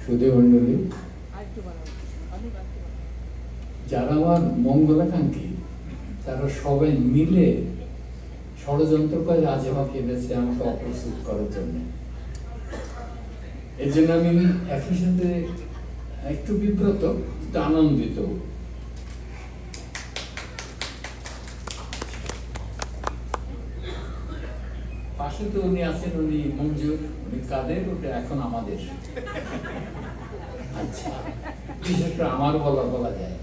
সুধীমণ্ডলী, যারা আমার মঙ্গলাকাঙ্ক্ষী তারা সবাই মিলে ষড়যন্ত্র করে আজ আমাকে এনেছে আমাকে অপ্রস্তুত করার জন্য। এর জন্য আমি একই সাথে একটু বিব্রত, একটু আনন্দিত। পাশে তো উনি আছেন, উনি মঞ্জুর, উনি কাদের, ওটা এখন আমাদের। আচ্ছা, বিশেষ করে আমার বলা যায়।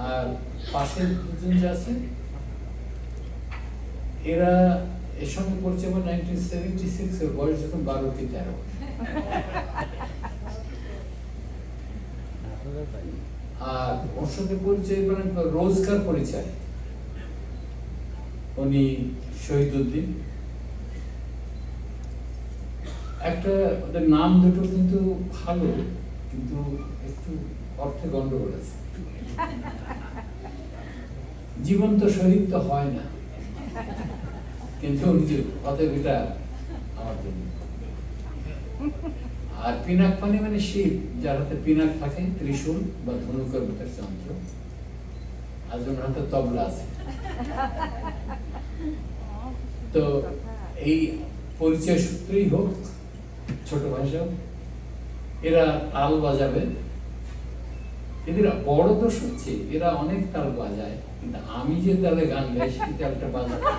আর পাশের দুজন যে আছেন এরা এর সঙ্গে পরিচয় 1976 এর বয়স যখন 12 কি 13। আর ওর সাথে পরিচয় মানে রোজকার পরিচয়, উনি শহীদুদ্দিন। একটা ওদের নাম দুটো কিন্তু ভালো, কিন্তু একটু অর্থে গন্ডগোল আছে। জীবন্ত শহীদ তো হয় না, কিন্তু অতএব এটা আমার জন্য। আর পিনাক মানে শিব, যার হাতে পিনাক থাকে, ত্রিশূল বা ধনুকের মতো যন্ত্র, আর ওনার হাতে তবলা আছে। তো এই পরিচয় সূত্রেই হোক, ছোট ভাষা এরা তাল বাজাবে। এদের বড় দোষ হচ্ছে এরা অনেক তাল বাজায়, কিন্তু আমি যে তালে গান গাই সেই তালটা বাজাতে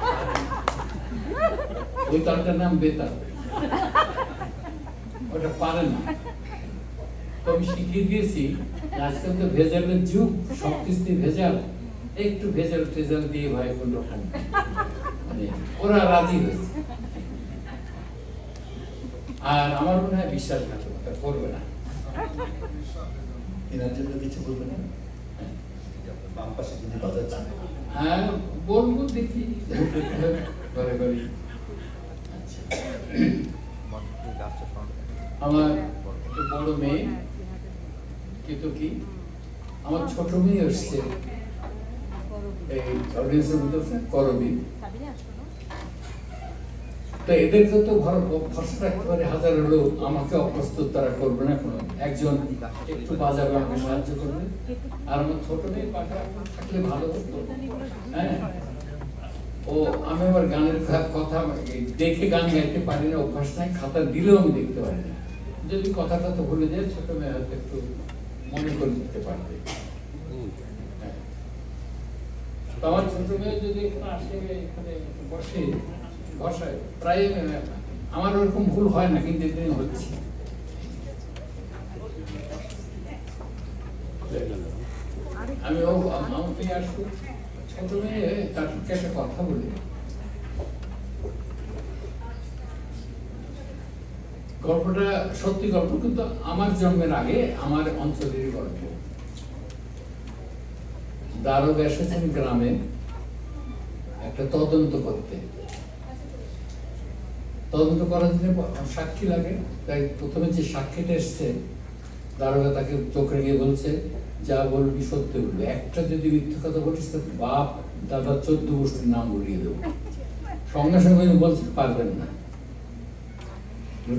ওই তালটার নাম বেতাল, ওটা পারে না। তো আমি শিখিয়ে দিয়েছি, আজকাল তো ভেজালের যুগ, সব কিছুতে ভেজাল, একটু ভেজাল টেজাল দিয়ে ভাই কোন রকম মানে ওরা রাজি হয়েছে। আর আমার মনে হয় বিশ্বাসঘাতকতা করবে না। কিছু বলবে না? হ্যাঁ বলবো, দেখি আমার বড় মেয়ে কিন্তু কি আমার ছোট মেয়ে এসছে করবি, তো এদেরকে তো ভরসা রাখতে পারে হাজার লোক, আমাকে অপ্রস্তুত তারা করবে না। কোনো একজন একটু বাজাবে, আমাকে সাহায্য করবে। আর আমার ছোট মেয়ে পাঠা থাকলে ভালো হতো। হ্যাঁ, ও আমি আবার গানের কথা দেখে গান গাইতে পারি না, অভ্যাস নাই, খাতা দিলেও আমি দেখতে পারি না। যদি কথাটা তো ভুলে যায়, ছোট মেয়ে হয়তো একটু মনে করে দিতে পারবে। আমার ছোট মেয়ে যদি এখানে আসে, এখানে বসে বসায়, প্রায় আমার ওরকম ভুল হয় না, কিন্তু এদিন হচ্ছে। আমি আমাকে আসবো, ছোট মেয়ে তার একটা কথা বলি। গল্পটা সত্যি গল্প, কিন্তু আমার জন্মের আগে আমার অঞ্চলের গল্প। দারোগা এসেছেন গ্রামে একটা তদন্ত করতে। তদন্ত করার জন্য সাক্ষী লাগে, তাই প্রথমে যে সাক্ষীটা এসছে দারোগা তাকে চোখ রেখে বলছে, যা বলবি সত্যি বলবি, একটা যদি মিথ্যে কথা বলিস তো বাপ দাদা 14 গোষ্ঠীর নাম বলিয়ে দেবো। সঙ্গে সঙ্গে বলছে পারবেন না।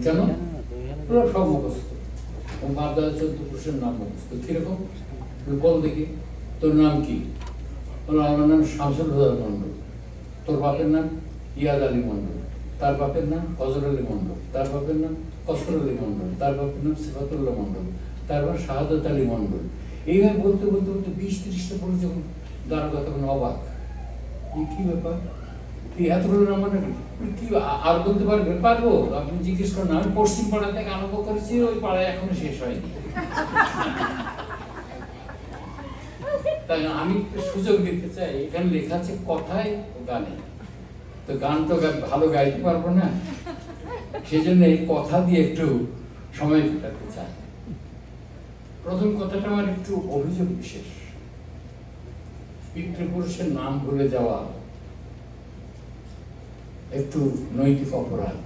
কেন? পুরো সব মুখস্থ, বাপ দাদা 14 গোষ্ঠীর নাম মুখস্থ। কিরকম বল দেখি, তোর নাম কি? আমার নাম শামসুল হুদা মন্ডল। তোর বাপের নাম ইয়াদ আলী মন্ডল, তার বাপের নাম ফজল আলী মন্ডল, তার বাপের নাম কসর আলী মন্ডল, তার বাপের নাম সিফাতুল্লাহ মন্ডল, তারপর শাহাদত আলী মন্ডল। এইভাবে বলতে বলতে বলতে 20-30টা পড়ে যখন দারোগা তখন অবাক, কি ব্যাপার, তুই এতগুলো নাম মানে কি আর বলতে পারবেন? পারবো। আপনি জিজ্ঞেস করেন, আমি পশ্চিম পাড়া থেকে আরম্ভ করেছি, ওই পাড়ায় এখনো শেষ হয়নি। তাই আমি সুযোগ দিতে চাই, এখানে লেখা আছে কথায় ও গানে, তো গান তো ভালো গাইতে পারবো না, সেজন্য এই কথা দিয়ে একটু সময় কাটাতে চাই। প্রথম কথাটা আমার একটু অভিযোগ বিশেষ। পিতৃপুরুষের নাম ভুলে যাওয়া একটু নৈতিক অপরাধ,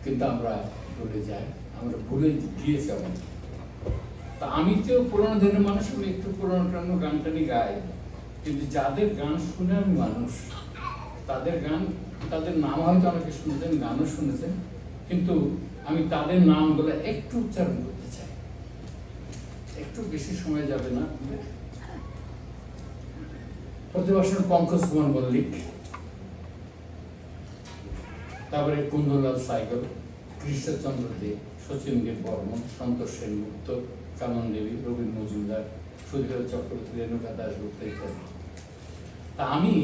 কিন্তু আমরা ভুলে যাই, আমরা ভুলে গিয়েছি অনেক। তা আমি তো পুরোনো দিনের মানুষ, আমি একটু পুরোনো গান টানি গাই, কিন্তু যাদের গান শুনে আমি মানুষ, তাদের গান, তাদের নাম হয়তো অনেকে শুনেছেন, গানও শুনেছেন, কিন্তু আমি তাদের নামগুলো একটু উচ্চারণ করতে চাই, একটু বেশি সময় যাবে না। প্রতিবর্ষের পঙ্কজ কুমার মল্লিক, তারপরে কুন্দলাল সাইগল, কৃষ্ণচন্দ্র দে, শচীন দেব বর্মন, সন্তোষ সেনগুপ্ত, কানন দেবী, রবীন্দ্র মজুমদার, সুধীর চক্রবর্তী, রেণুকা দাশগুপ্ত ইত্যাদি। তা আমি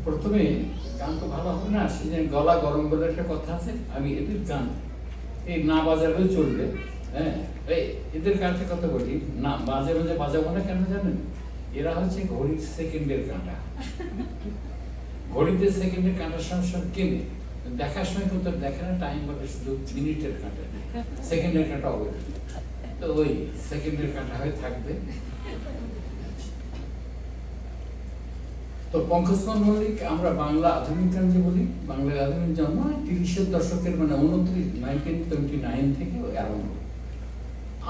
প্রথমে, গান তো ভালো হবে না, সেদিন গলা গরম বলে একটা কথা আছে, আমি এদের গান এই না বাজালেও চলবে, হ্যাঁ, এদের কাছে কথা বলি, না মাঝে মাঝে বাজাবো না কেন জানেন? এরা হচ্ছে ঘড়ির সেকেন্ডের কাঁটা, ঘড়িতে সেকেন্ডের কাঁটার সঙ্গে সঙ্গে কেনে দেখার সময় কিন্তু দেখে না, টাইম বলে শুধু মিনিটের কাঁটা, সেকেন্ডের কাঁটা হবে, তো ওই সেকেন্ডের কাঁটা হয়ে থাকবে। তো পঙ্কজ কুমার মল্লিক, আমরা বাংলা আধুনিক গান যে বলি, বাংলা আধুনিক জন্ম 30-এর দশকের মানে 1929 থেকে আরম্ভ।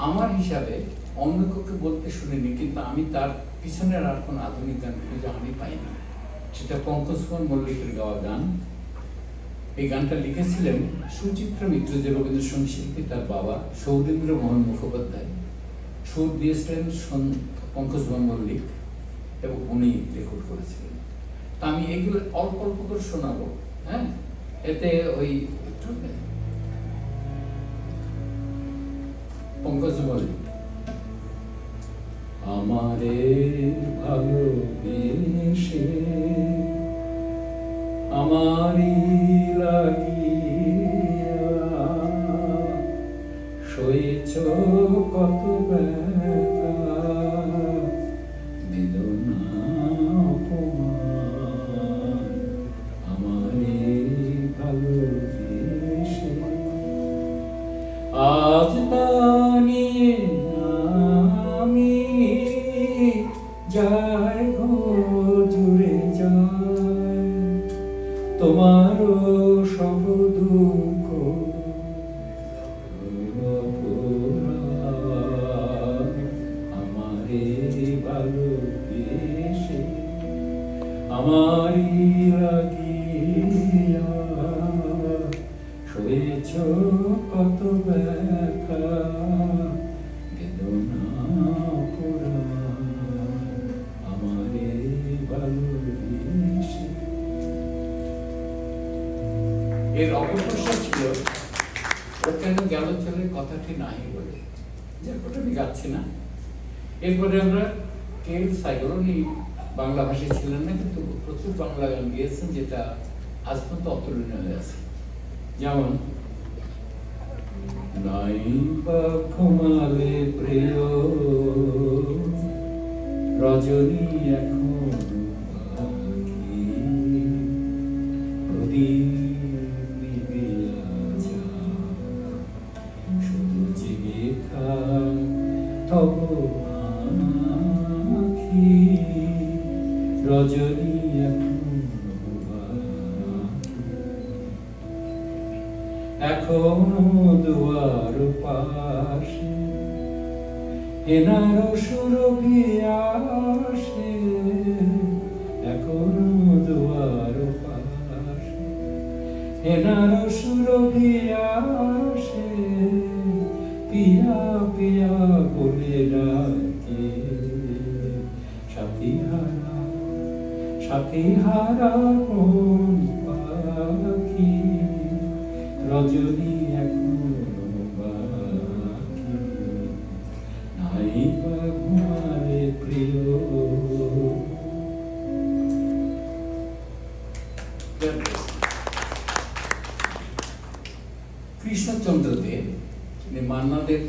আমার হিসাবে অন্য কাউকে বলতে শুনিনি, কিন্তু আমি তার পিছনের আর কোন আধুনিক গান খুঁজে আমি পাইনি, সেটা পঙ্কজ কুমার মল্লিকের গাওয়া গান। এই গানটা লিখেছিলেন সুচিত্রা মিত্র, যে রবীন্দ্রসঙ্গীত শিল্পী, তার বাবা সৌরেন্দ্র মোহন মুখোপাধ্যায়, সুর দিয়েছিলেন পঙ্কজ কুমার মল্লিক এবং উনি রেকর্ড করেছিলেন। তা আমি এগুলো অল্প অল্প করে শোনাবো, হ্যাঁ, এতে ওই পঙ্কজ মল্লিক। আমারে ভালোবেসে আমারি লাগিয়া সইছ কত ব্যথা, বেদনা অপমান, আমারে ভালোবেসে আজ দাঁড়িয়ে আমি যাই গো জুড়ে যাই, তোমারও সব দুঃখ আমারে ভালোবেসে আমারি লাগিয়া সয়েছ কত ব্যথা, বেদনা আমারে ভালোবেসে। এর অপপ্রশ্ন ছিল ও কেন গেল চলে কথাটি নাই বলে, যে কথা আমি গাচ্ছি না। এরপরে আমরা কেউ সাইগলনি বাংলা ভাষী ছিলেন না, কিন্তু প্রচুর বাংলা গান গিয়েছেন, যেটা আজ পর্যন্ত অতুলনীয় হয়ে আছে। যেমন নাই বা ঘুমালে প্রিয় রজনী এখন বাকি, শুধু জেগে থাক তব আখি, রজনী এখনো দুয়ার পাশে এনার সুরভি আসে, এখনো দুয়ার পাশে এনার সুরভি আসে, পিয়া পিয়া বলে ডাকে, সাথী হারা সাথী হারা কোন পাখি, রজনী এখনো বাকি, নাই বা ঘুমালে প্রিয়। কৃষ্ণচন্দ্র দে মান্নাদের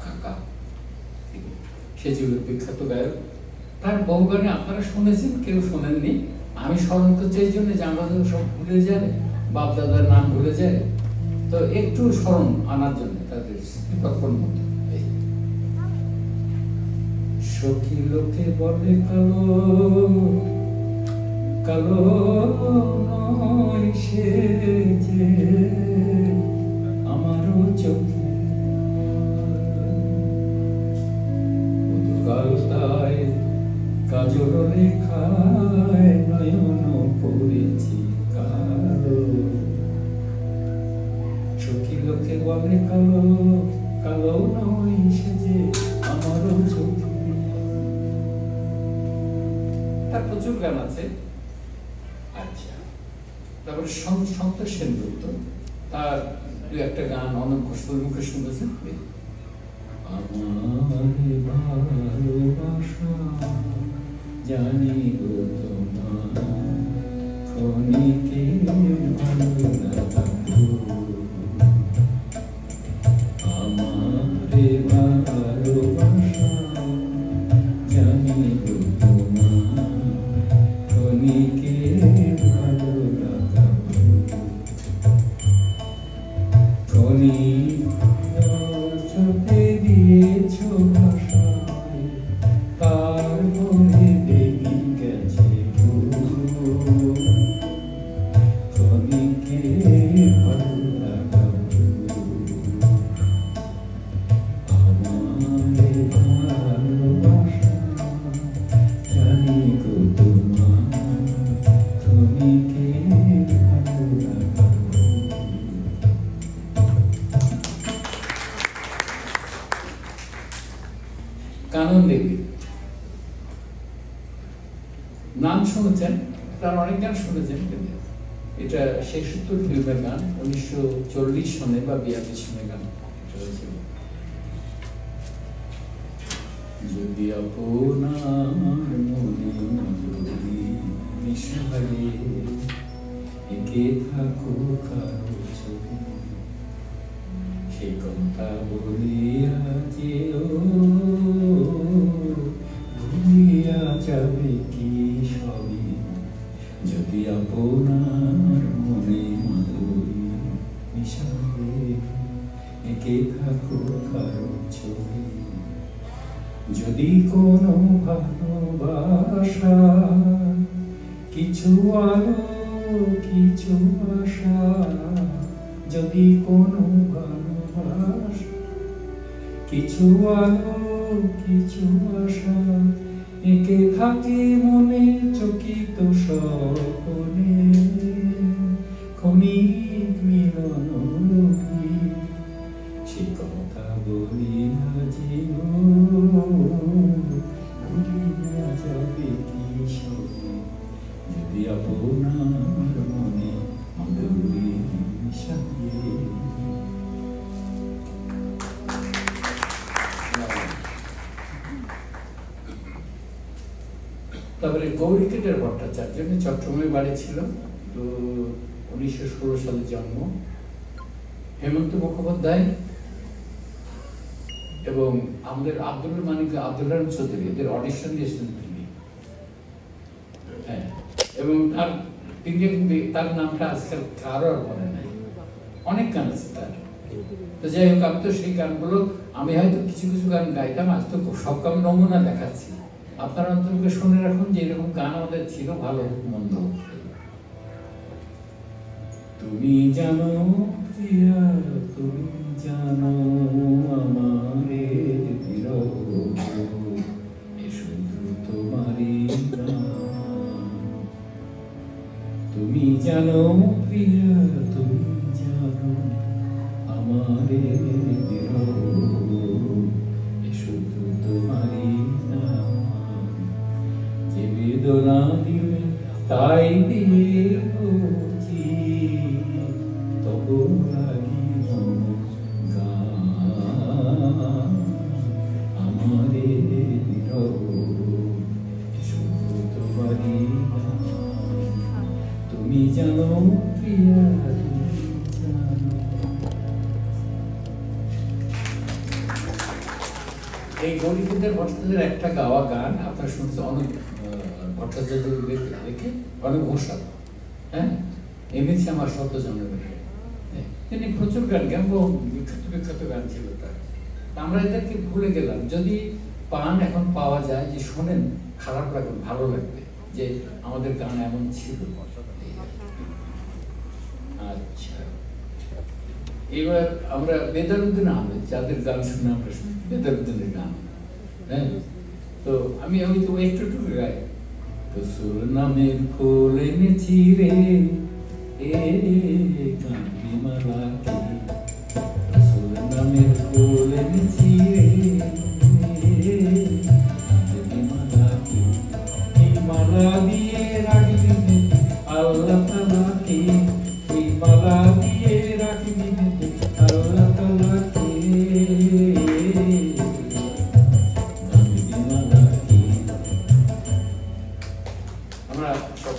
কাকা, সে ছিল বিখ্যাত গায়ক। তার বহু গানে আপনারা শুনেছেন, কেউ শোনেননি। আমি স্মরণ করছি এই জন্য যে আমরা সব ভুলে যায়, বাপ দাদার নাম ভুলে যায়, তো একটু স্মরণ আনার জন্য তাদের স্মৃতিকর্পণ মতো। সখী লোকে বলে কালো কালো নয় সে যে আমারও চোখে, কালতায় কাজল রেখায় নয়ন পড়েছি কালো, কালো কালো নয় সেজে আমারও চোখে তার প্রচুর গান আছে। আচ্ছা, তারপরে সন্তোষ সেনগুপ্ত, তার দু একটা গান অনেক ঘোষের মুখে শুনেছেন। আমার ভালোবাসা জানি গো তোমার ক্ষণিকে ভালো লাগা, আমার ভালোবাসা জানি গো তোমার ক্ষণিকে ভালো লাগা, ক্ষণিক চোখে দিয়েছ ভাষায় তার বলে দেখি গেছে ক্ষণিকে ভালো লাগা, আমার ভালোবাসা জানি গো তোমার ক্ষণিকে ভালো লাগা। কানন দেবী, নাম শুনেছেন, তার অনেক গান শুনেছেন, কিন্তু এটা ৭৬ ফিল্মের গান, ১৯৪০ সনে বা ৪২ সনে গান হয়েছিল। যদি আপনার মনে মধুরী মিশালে একে থাকো কারো ছবি, সে কথা বলিয়া যেও ভুলিয়া যাবে কি সবই, যদি আপনার মনে মাধুরী মিশালে একে থাকো কারো ছবি, যদি কোনো ভালোবাসা কিছু আলো কিছু আশা, যদি কোনো ভালোবাসা কিছু আলো কিছু আশা একে থাকে মনে চকিত স্বপনে, ক্ষণিক মিলন রূপী সে কথা বলিয়া যেও ভুলিয়া যাবে কি সবই, যদি আপনার মনে মাধুরী মিশালে। তারপরে গৌরীকেটের ভট্টাচার্য, চট্টগ্রামে বাড়ি ছিল, তো ১৯১৬ সালে জন্ম। হেমন্ত মুখোপাধ্যায় এবং আমাদের আব্দুল মানিক, আব্দুল রহমান চৌধুরী, এদের অডিশন দিয়েছিলেন তিনি। হ্যাঁ, এবং তার নামটা আজকাল কারো আর মনে নাই, অনেক গান আছে তার। তো যাই হোক, আমি তো সেই গানগুলো আমি হয়তো কিছু কিছু গান গাইতাম, আজ তো সব গান নমুনা দেখাচ্ছি, আপনারা অন্তত শুনে রাখুন যে এরকম গান আমাদের ছিল, ভালো হোক মন্দ হোক। তুমি জানো প্রিয়া তুমি জানো আমারে বিরহ, এ শুধু তোমারই গান। তুমি জানো প্রিয়া তুমি জানো আমারে বিরহ, এ শুধু তোমারই গান। যে বেদনা দিলে তাই দিয়ে তবু লাগিল গান, আমারে বিরহ শুধু তোমারই গান। তুমি জানো প্রিয়া তুমি জানো। এই গৌরীকেটের ভট্টাচার্যের একটা গাওয়া গান আপনারা শুনছেন, অনেক ভট্টাচার্যের দেখে অনেক ঘোষাল, হ্যাঁ, এনেছি আমার শব্দ জন্মে। তিনি প্রচুর গান গান, বিখ্যাত বিখ্যাত গান ছিল তার। আমরা এদেরকে ভুলে গেলাম, যদি পান এখন পাওয়া যায় যে শোনেন, খারাপ লাগবে, ভালো লাগবে যে আমাদের গান এমন ছিল। আচ্ছা, এবার আমরা বেদারুদ্দিন আহমেদ, যাদের গান শুনে আমরা শুনি, বেদারুদ্দিনের গান, হ্যাঁ, তো আমি হয়তো একটু একটু গাই। রসুল নামের ফুল এনেছি রে এ কান্দিমালাকে, রসুল প্রাণের ফুল এনেছি রে, মালাকে এই মালা দিয়ে রাখবি আল্লাহ তাআলাকে, এই মালা দিয়ে রাখবি আল্লাহ তাআলাকে, কাঁদবি মালাকে। আমরা সব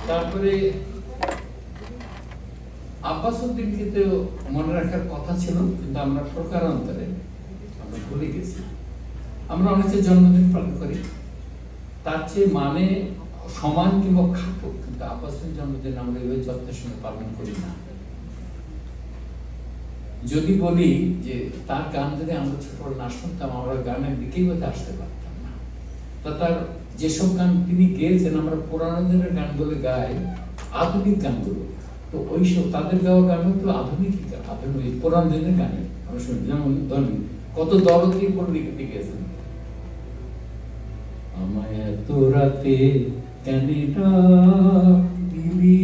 তারপরে আব্বাস উদ্দিনকে তো মনে রাখার কথা ছিল, কিন্তু আমরা প্রকারান্তরে আমরা ভুলে গেছি। আমরা অনেকে জন্মদিন পালন করি, তার চেয়ে মানে সমান কিংবা খাপ, কিন্তু আব্বাসের জন্মদিন আমরা ওই যত্নের সঙ্গে পালন করি না। যদি বলি যে তার গান যদি আমরা ছোটবেলা না শুনতাম, আমরা গানের দিকেই হয়তো আসতে পারতাম না। তা তার যেসব গান তিনি গেয়েছেন, আমরা পুরানো দিনের গানগুলো গাই, আধুনিক গানগুলো, তো ওইসব তাদের গাওয়া গানও তো আধুনিক আধুনিক পুরানো দিনের গানে আমরা শুনি। যেমন ধরেন কত দরদ দিয়ে লিখতে গেছেন, আমায় এত রাতে কেন ডাক দিলি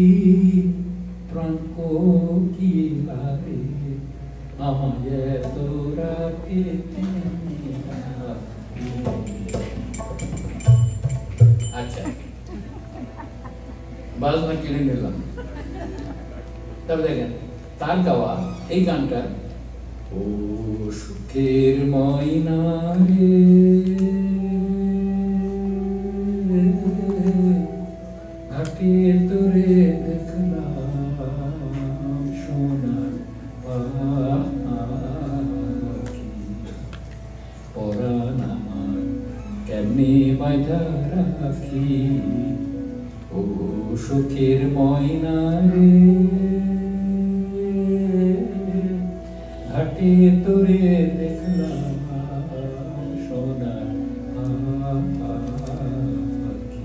প্রাণ কোকিলা রে, আমায় এত রাতে কেন ডাক দিলি। আচ্ছা বাজনা কিনে নিলাম। তবে দেখেন তার গাওয়া এই গানটা, ও সুখের ময়না রে, ঘাটে তোরে দেখলাম সোনার পাখি, পরাণ আমার কেমনে বাঁধা রাখি, ও সুখের ময়না রে, ঘাটে তোরে দেখলাম সোনার পাখি।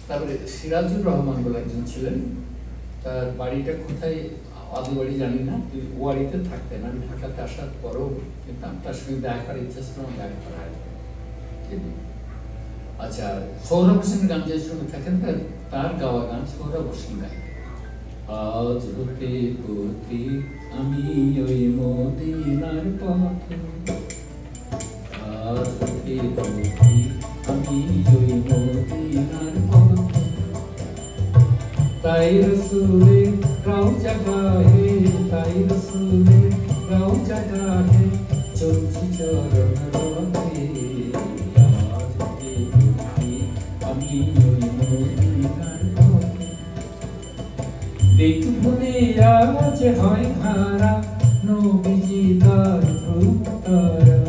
তারপরে সিরাজুর রহমান বলে একজন ছিলেন, তার বাড়িটা কোথায় আদি বাড়ি জানি না, ওয়ারিতে থাকতেন। আমি ঢাকাতে আসার পরেও কিন্তু তার সঙ্গে দেখা করার ইচ্ছা ছিল, দেখা করা হয়। আচ্ছা সৌরভ হোসেনের গান যে শুনে থাকেন, তার গাওয়া গান সৌরভ হোসেন গায়। আজ হতে পথে আমি ওই মদিনার পথে, আজ হতে পথে আমি ওই মদিনার পথে, তাই রসুলে রওজা গাহে, তাই রসুলে রওজা গাহে, চলছি চরণ রথে, আজ হতে পথে আমি ওই মদিনার পথে, দেখবো আজ হয় হারা নবীজি তার রূপ তারা,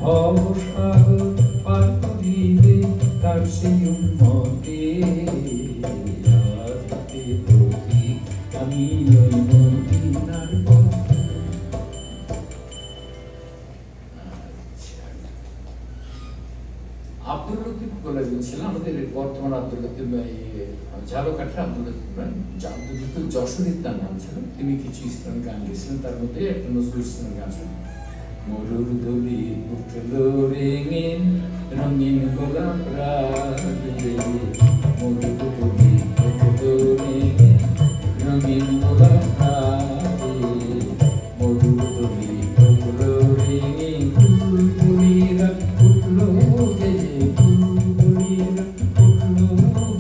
ভব সাগর পার করিবে তার সেই উম্মতে, আজ হতে পথে আমি ওই মদিনার পথে। আব্দুল লতিফ বলে ছিলেন আমাদের বর্তমান আব্দুল লতিফ, ঝালকাঠা আব্দুল লতিফ আব্দুল লতিফ যশোরের তার নাম ছিল। তিনি কিছু ইসলামিক গান গেছিলেন, তার মধ্যে একটা নজরুল ইসলামের গান ছিল, মরুর দলি উঠলো রেঙে রঙিন গোলাপ রাগে, মরুর দলি উঠলো রেঙে রঙিন গোলাপ রাগে, মরুর দলি উঠলো রেঙে ফুলগুলিরা উঠলো গে, ফুলগুলিরা উঠলো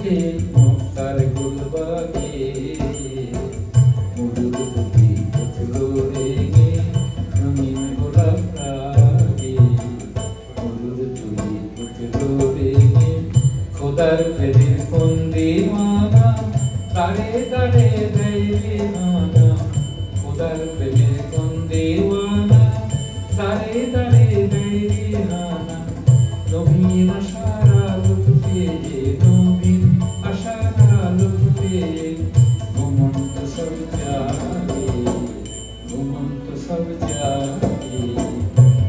গে মক্কার গুলবাগে, মরুর দলি উঠলো রেঙে রঙিন গোলাপ রাগে, মরুর দলি উঠলো রেঙে খোদার প্রেমের কোন দিওয়ানা, তারে তারে দেয় নানা, খোদার প্রেমের কোন দিওয়ানা, তারে তারে দেয় নানা, নবীন আশার আলো ফুটে, নবীন আশার আলো ফুটে, ঘুমন্ত সব জাগে, ঘুমন্ত সব জাগে,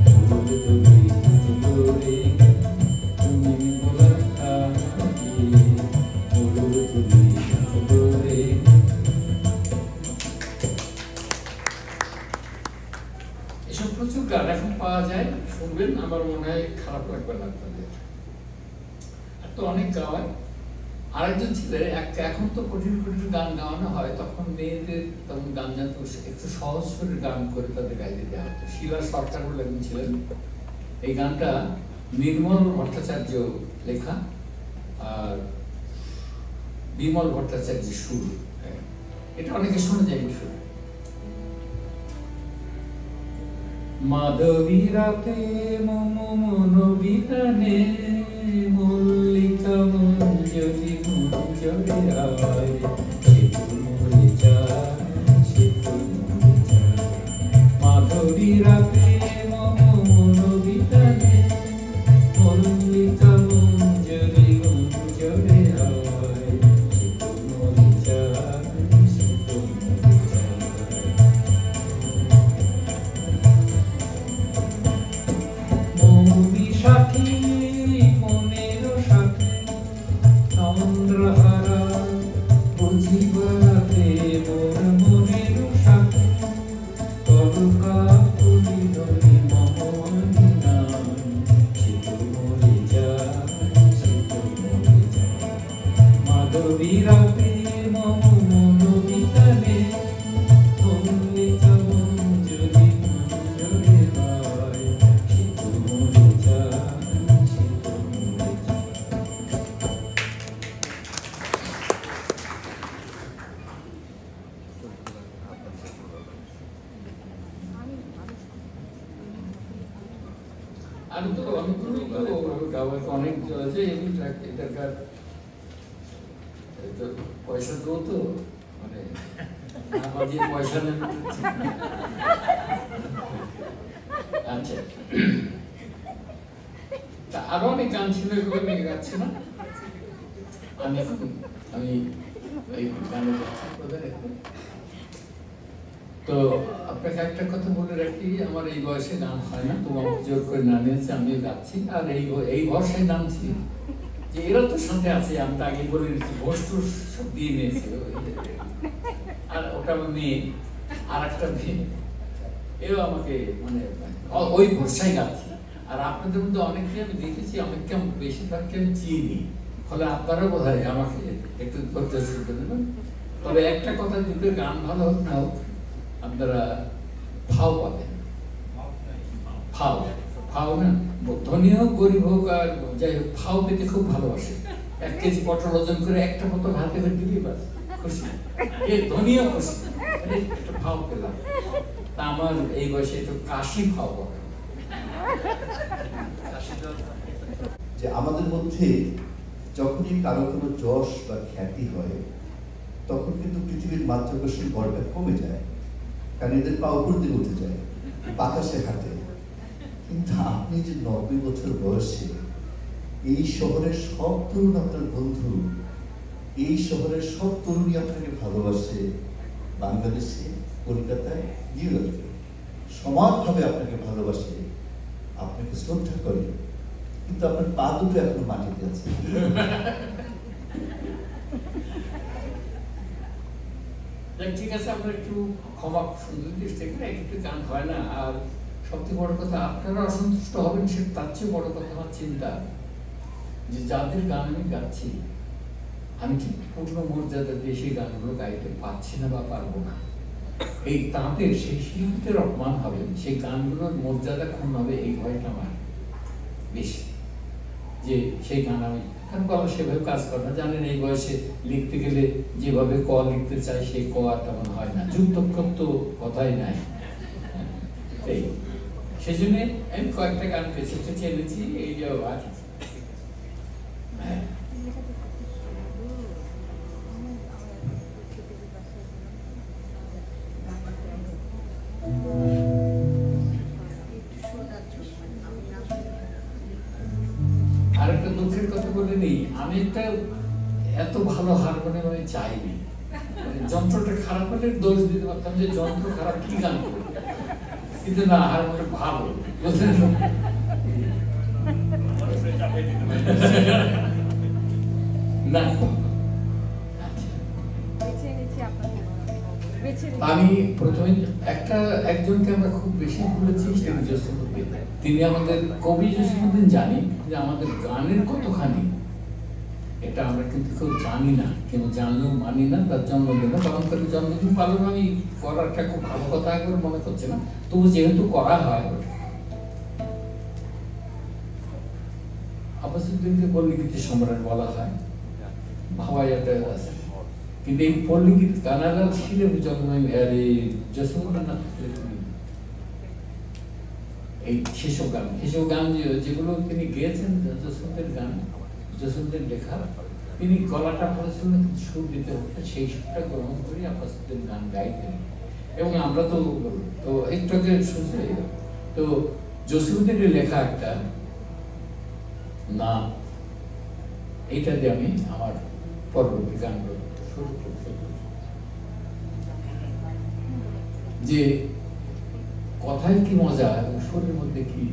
ফুল তুলি উঠলো রেঙে রঙিন গোলাপ রাগে, ফুল তুলি উঠলো রেঙে। এসব প্রচুর গান এখন পাওয়া যায়, শুনবেন, আমার মনে হয় খারাপ লাগবে না আপনাদের। আর তো অনেক গাওয়ায় আরেকজন ছিলেন, এখন তো কঠিন কঠিন গান গাওয়ানো হয়, তখন মেয়েদের তখন গান জানতো একটু সহজ করে গান করে তাদের গাইতে দেওয়া হতো। শিলা সরকার বলে একজন ছিলেন, এই গানটা নির্মল ভট্টাচার্য লেখা আর বিমল ভট্টাচার্যের সুর। এটা অনেকে শুনে যায় সুর। মাধবী রাতে মম মনোবিতানে মল্লিকা মঞ্জরি মঞ্জরে আয়, সে মরে যায়, সে মরে যায়। মাধবী রাতে মম মনোবিতানে মল্লিকা মঞ্জরি মঞ্জরে আয়, সে মরে যায়, সে মরে যায়। মৌরি সাথী মনের সাথী চন্দ্রহারা বুঝিবাতে মোর মনের সাথী তরকা তুলি ধরি মমনি নাম, সে তো মরে যায়, সে তো মরে যায়। মাধবী রাতে মম মনোবিতানে মল্লিকা মঞ্জরি মঞ্জরে আয়, সে তো মরে যায়, সে তো মরে যায়। আমি তো অনেকগুলো গাওয়ার অনেক আছে, এমনি এটাকার পয়সা দেবো তো, মানে আমার যে পয়সা নেন। আচ্ছা, তা আরো অনেক গান ছিল, এগুলো আমি গাচ্ছি না। আমি এই গানে গাচ্ছি ওদের একটু। তো আপনাকে একটা কথা বলে রাখি, আমার এই বয়সে গান হয় না, তোমাকে জোর করে না নিয়েছে, আমি গাচ্ছি। আর এই ভরসায় নামছি যে এরা তো সাথে আছে, আমি আগে বলে দিচ্ছি, ভোস্টুর সব দিয়ে নিয়েছে। আর ওটা আমার মেয়ে, আর একটা মেয়ে, এও আমাকে মানে ওই ভরসায় গাচ্ছি। আর আপনাদের মধ্যে অনেককে আমি দেখেছি, অনেককে বেশিরভাগকে আমি চিনি, ফলে আপনারা বোধ হয় আমাকে একটু ধরতে শুরু করে দেবেন। তবে একটা কথা, যদি গান ভালো হোক না হোক, আপনারা ফাও পাবেন। ফাও ফাও না, ধনী হোক গরিব হোক আর যাই হোক, ফাও পেতে খুব ভালোবাসে। 1 কেজি পটল ওজন করে একটা পটল হাতে করে দিবি, বাস খুশি। ধনীও খুশি, একটা ফাও পেলাম। তা আমার এই বয়সে একটু কাশি ফাও পাবে। যে আমাদের মধ্যে যখনই কারো কোনো যশ বা খ্যাতি হয়, তখন কিন্তু পৃথিবীর মাধ্যাকর্ষণ বলটা কমে যায়, কারণ এদের পা উপর দিকে উঠে যায়, বাতাসে হাঁটে। কিন্তু আপনি যে 90 বছর বয়সে এই শহরের সব তরুণ আপনার বন্ধু, এই শহরের সব তরুণী আপনাকে ভালোবাসে, বাংলাদেশে, কলকাতায়, নিউ ইয়র্কে সমানভাবে আপনাকে ভালোবাসে, আপনাকে শ্রদ্ধা করে, কিন্তু আপনার পা দুটো এখনো মাটিতে আছে। ঠিক আছে, আপনার একটু ক্ষমা সুন্দর দেশ থেকে একটু গান হয় না। আর সবচেয়ে বড় কথা, আপনারা অসন্তুষ্ট হবেন, সে তার চেয়ে বড় কথা আমার চিন্তা যে যাদের গান আমি গাচ্ছি, আমি ঠিক পূর্ণ মর্যাদা দিয়ে সেই গানগুলো গাইতে পারছি না বা পারবো না। এই তাঁদের সেই শিল্পীদের অপমান হবে, সেই গানগুলোর মর্যাদা ক্ষুণ্ণ হবে, এই ভয়টা আমার বেশি। যে সেই গান আমি, কারণ গলা সেভাবে কাজ করে না, জানেন এই বয়সে লিখতে গেলে যেভাবে ক লিখতে চাই সেই ক আর তেমন হয় না, যুক্তক্ষর তো কথাই নাই। এই সেই জন্য আমি কয়েকটা গান বেছে চেয়েছি, এই যে আর হ্যাঁ আরেকটা দুঃখের কথা বলে নেই, আমি একটা এত ভালো হারমোনিয়াম আমি চাইনি। যন্ত্রটা খারাপ হলে দোষ দিতে পারতাম যে যন্ত্র খারাপ, কি গান করবো, কিন্তু না, হারমোনিয়াম ভালো, বুঝলেন না। আমি প্রথমে একজনকে আমরা খুব বেশি বলেছি, তিনি আমাদের কবি জসীমউদ্দিন, জানি যে আমাদের গানের কতখানি এটা আমরা কিন্তু কেউ জানি না, কেউ জানলেও মানি না। তার জন্মদিনে পালন করে, জন্মদিন পালন আমি করাটা খুব ভালো কথা একবার মনে করছে না, তবু যেহেতু করা হয়। আব্বাসউদ্দিনকে পল্লীগীতি সম্রাট বলা হয়, ভাবাই একটা আছে। কিন্তু এই পল্লীগীত কানাডার ছিলেন যখন জসীন্দ্রনাথ, এই সেসব গান যেগুলো তিনি গেয়েছেন, জসীন্দ্রের গান, জসীন্দ্রের লেখা, তিনি গলাটা পড়েছিলেন, সুর দিতে হতো, সেই সুরটা গ্রহণ করে আব্বাসউদ্দিন গান গাইতেন। এবং আমরা তো একটু আগে শুনছি, তো জসীন্দ্রের লেখা একটা নাম, এইটা দিয়ে আমি আমার পরবর্তী গানগুলো শুরু করতে, যে কথায় কি মজা এবং সুরের মধ্যে কি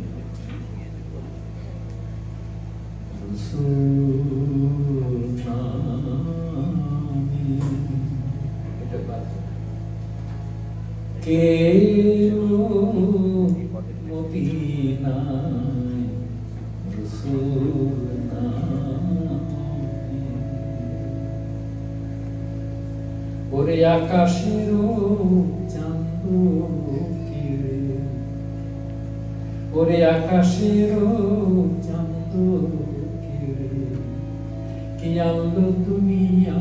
ওরে আকাশের চাঁদ, ওরে আকাশের চাঁদ কি আলো দুনিয়া,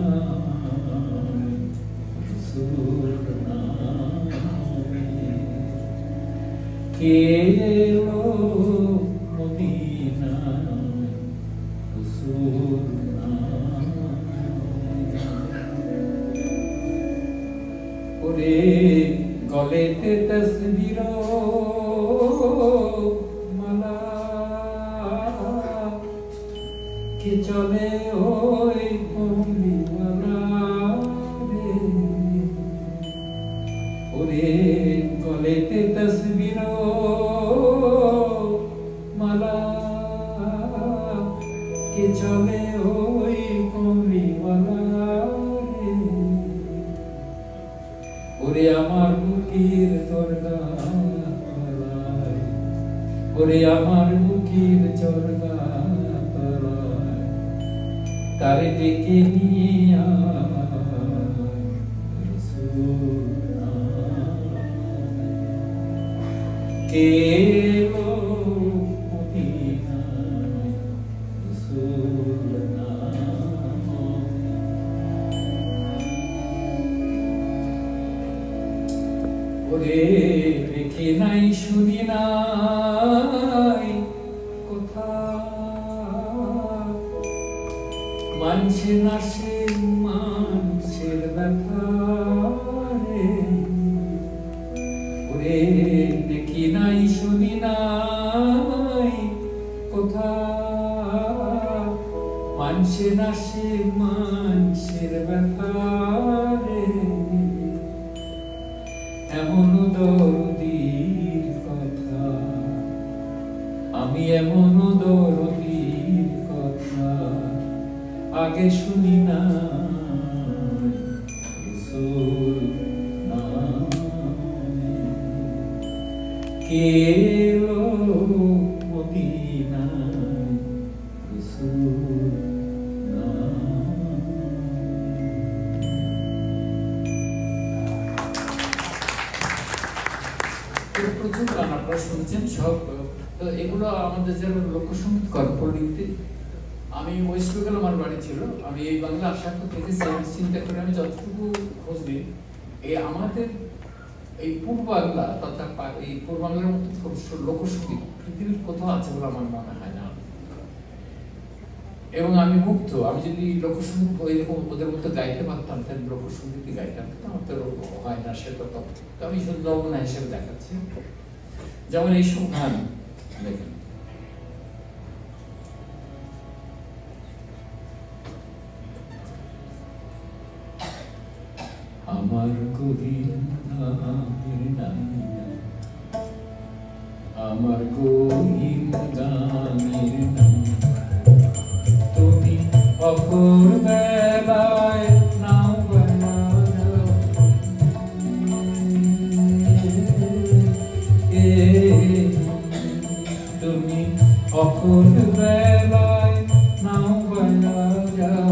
কে এলো মদিনায়, রাসূল ওরে গলেতে তসবির মালা, কে চলে ওই কমলিওয়ালা রে, ওরে গলেতে তসবির মালা, কে চলে ওই কমলিওয়ালা রে, ওরে আমার বুকের দরগা তলায়, ওরে আমার বুকের দরগা তলায়, তারে ডেকে নিয়ে কে ওরে দেখি নাই শুনি নাই কথা, মানছে না সে মানুষের ব্যথা রে, ওরে দেখি নাই শুনি নাই কথা, মানছে না সে মানুষের ব্যথা রে, এমন দরদির কথা, আমি এমন দরদির কথা আগে শুনি না, রাসূল কে এলো মদিনায়, রাসূল প্রচুর গান আপনারা শুনছেন সব। তো এগুলো আমাদের যারা লোকসঙ্গীত করে পল্লীগীতি, আমি ওয়েস্ট বেঙ্গল আমার বাড়ি ছিল, আমি এই বাংলা আসার পর দেখেছি, আমি চিন্তা করে আমি যতটুকু খোঁজ দিই, এই আমাদের এই পূর্ব বাংলা তথা এই পূর্ব বাংলার মতো লোকসঙ্গীত পৃথিবীর কোথাও আছে বলে আমার মনে হয় না। এবং আমি মুগ্ধ, আমি যদি লোকসঙ্গীত এরকম ওদের মতো গাইতে পারতাম, তাহলে লোকসঙ্গীত গাইতাম, আমার তো হয় না সেটা। তো আমি শুধু নমুনা হিসেবে দেখাচ্ছি, যেমন এইসব গান দেখেন, আমার গোবিন্দামের নাইয়া, আমার গোবিন্দামের নাইয়া, তুমি অপর বেলায় নাও বানাও, তুমি অপর বেলায় নাও বানাও,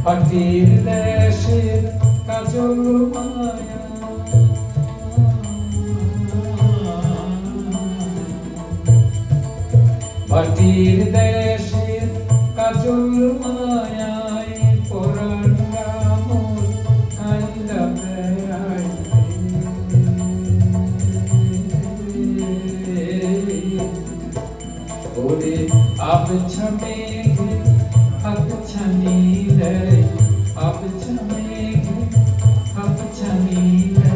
পাটির দেশের কাজল মায়া পাটির দেশের কাজল মায়ায় পরাণটা মোর কান্দা বেড়ায় ওরে আবছা মেঘে আবছা নীলে আবছা মেঘে আবছা নীলে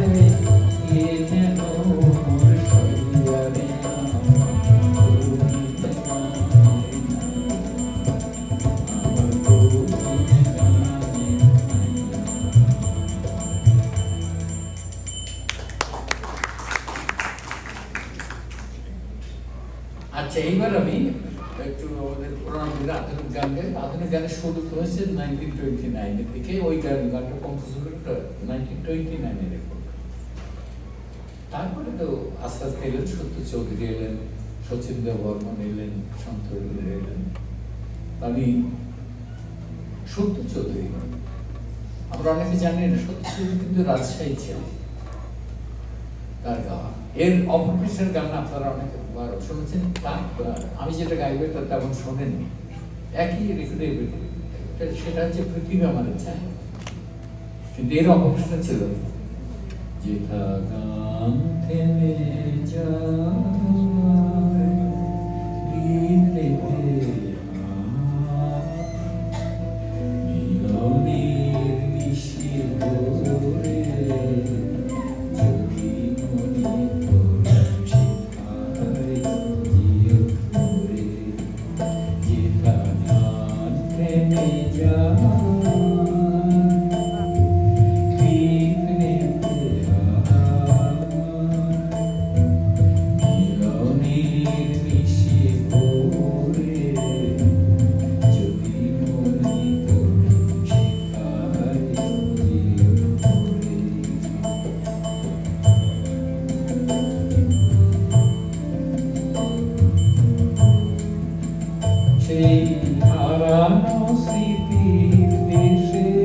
এ যেন মোর শরীরে আচ্ছা, এইবার আমি একটু আমাদের পুরানো দিনের আধুনিক গানের শুরু হয়েছে 1929 থেকে। ওই গানটা কম্পোজ হলো 1929 রেকর্ড। তারপরে তো আস্তে আস্তে এলেন সত্য চৌধুরী, এলেন শচীন দেববর্মন, এলেন সন্তোষ এলেন। আমি সত্য চৌধুরী, আমরা অনেকে জানি না সত্য চৌধুরী কিন্তু রাজশাহী ছেলে। তার গাওয়া এর অপকৃষ্ণের গান আপনারা অনেকবার শুনেছেন। আমি যেটা গাইবে তা তেমন শোনেননি। একই রেকর্ডে সেটা হচ্ছে পৃথিবী আমাদের চাই, কিন্তু এর অপকৃষ্ণ ছিল যেথা গান থেমে যায় মিলনের মিশিয়ে ধরে সেই হারানো স্মৃতির দেশে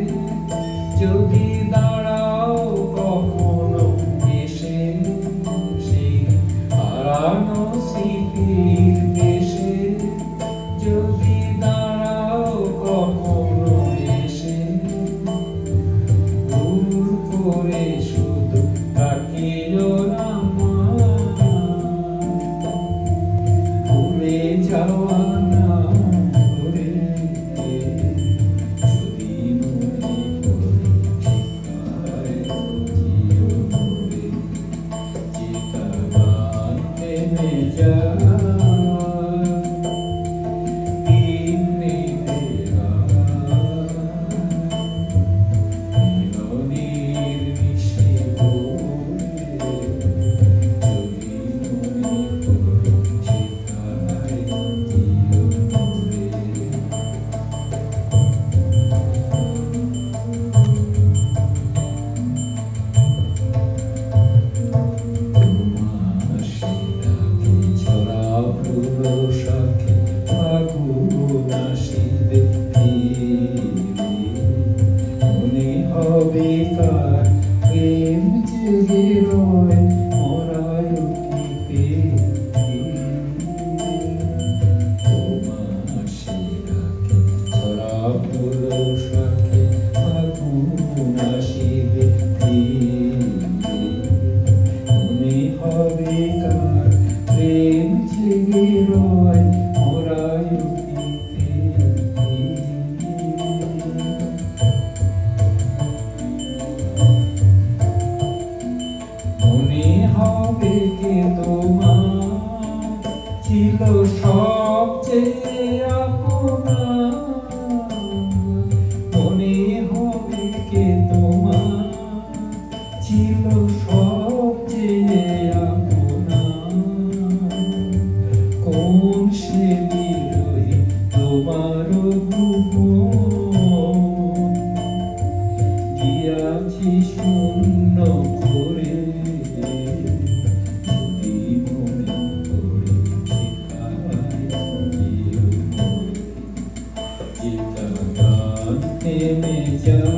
নেমে যায়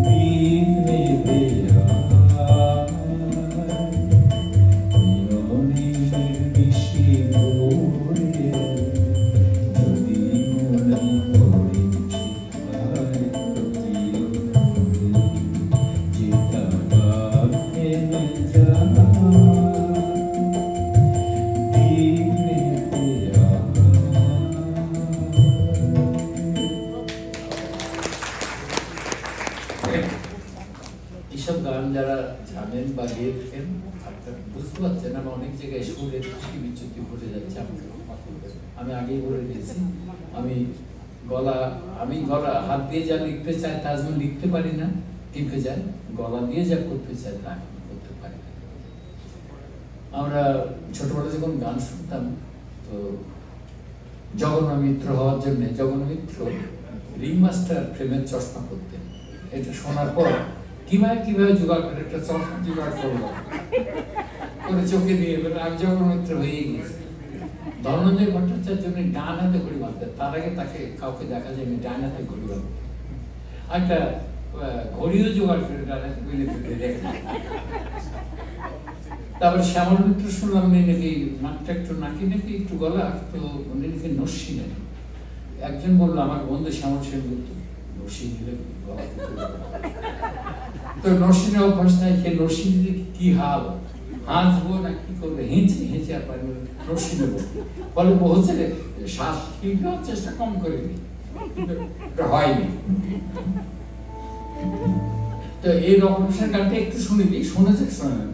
দিন মেতে মিলনের বেশি ভোরে যদি মনে পড়ে যেটা থেমে যায় এইসব গান যারা জানেন বা গিয়ে থাকেন আপনারা বুঝতে পারছেন আমি অনেক জায়গায় সুরের বিচ্যুতি ঘটে যাচ্ছে আমাকে ক্ষমা করবেন। আমি আগেই বলে দিয়েছি আমি গলা হাত দিয়ে যা লিখতে চাই তা যেমন লিখতে পারি না লিখে যায়, গলা দিয়ে যা করতে চাই তা এখন করতে পারি না। আমরা ছোটবেলা যখন গান শুনতাম তো জগন্নাথ মিত্র হওয়ার জন্য জগন্নাথ মিত্র রিং মাস্টার ফ্রেমের চশমা করতেন। এটা শোনার পর কিভাবে জোগাড় করে একটা চশমা জোগাড় করবো করে চোখে দিয়ে আমি জগন্নাথ মিত্র হয়ে গিয়েছি। ধনঞ্জয় ভট্টাচার্য জন্য ডান হাতে ঘড়ি বাঁধতেন, তার আগে তাকে কাউকে দেখা যায়নি ডান হাতে ঘড়ি বাঁধতেন। একটা ঘড়িও জোগাড় করে ডান হাতে ঘড়ি দেখলাম। তারপরে শ্যামল মিত্র শুনলাম উনি নাকি নাকটা একটু নাকি একটু গলা, তো উনি নাকি নস্যি নেন। একজন বললো আমার বন্ধু শ্যামল সেন বলতো নস্যি নিলে গলা তো নস্যিনের অভ্যাস নাই, সে নস্যি নিলে কি হাল, হাঁচবো না কি করবে, হেঁচে আর পারি নস্যি নেবো। ফলে বলছে শ্বাস ঠিক নেওয়ার চেষ্টা কম করিনি, হয়নি। তো এই রকমের গানটা একটু শুনে দিই, শুনেছে শোনেন।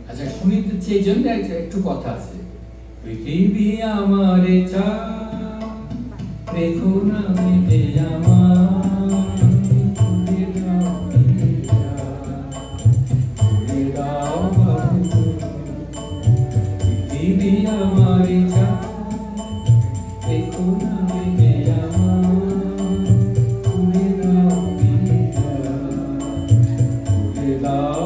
আচ্ছা শুনি দিচ্ছি এই জন্য একটু কথা আছে। পৃথিবী আমারে চা দেখো না মেলে আমার পৃথিবী আমারে চা দেখো না মেলে আমার ফুলে দাও ফুলে দাও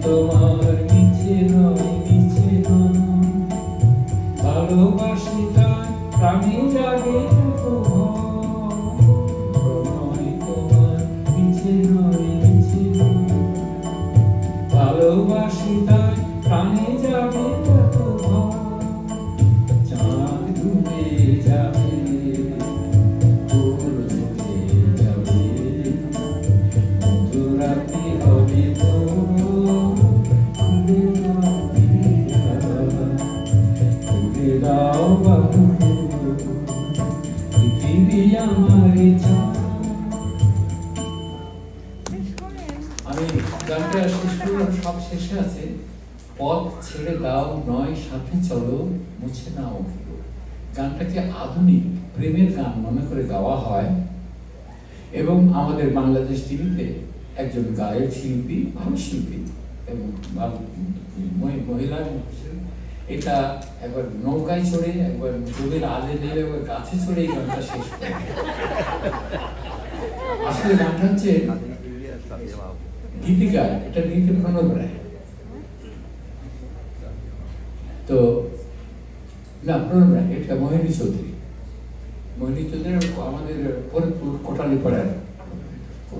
তোমার মিছে নয় ভালোবাসি তাই প্রাণে জাগে তোমার মিছে নয় ভালোবাসি তাই প্রাণে জাগে চাঁদ ডুবে যাবে ফুল ঝরে যাবে মধুরাতে হবে তো আমি গানটা শেষ করলাম, সব শেষে আছে পথ ছেড়ে দাও নয় সাথে চলো মুছে না অভিল। গানটাকে আধুনিক প্রেমের গান মনে করে গাওয়া হয় এবং আমাদের বাংলাদেশ টিভিতে একজন গায়ক শিল্পী, ভালো শিল্পী এবং মহিলা, এটা একবার নৌকায় চড়ে, একবার নদীর আলে নেবে, একবার গাছে চড়ে এই গানটা শেষ করে। আসলে গানটা হচ্ছে গীতিকার, এটা গীতে প্রণব রায়। তো না প্রণব রায়, এটা মোহিনী চৌধুরী। মোহিনী চৌধুরী আমাদের ফরিদপুর কোটালীপাড়ার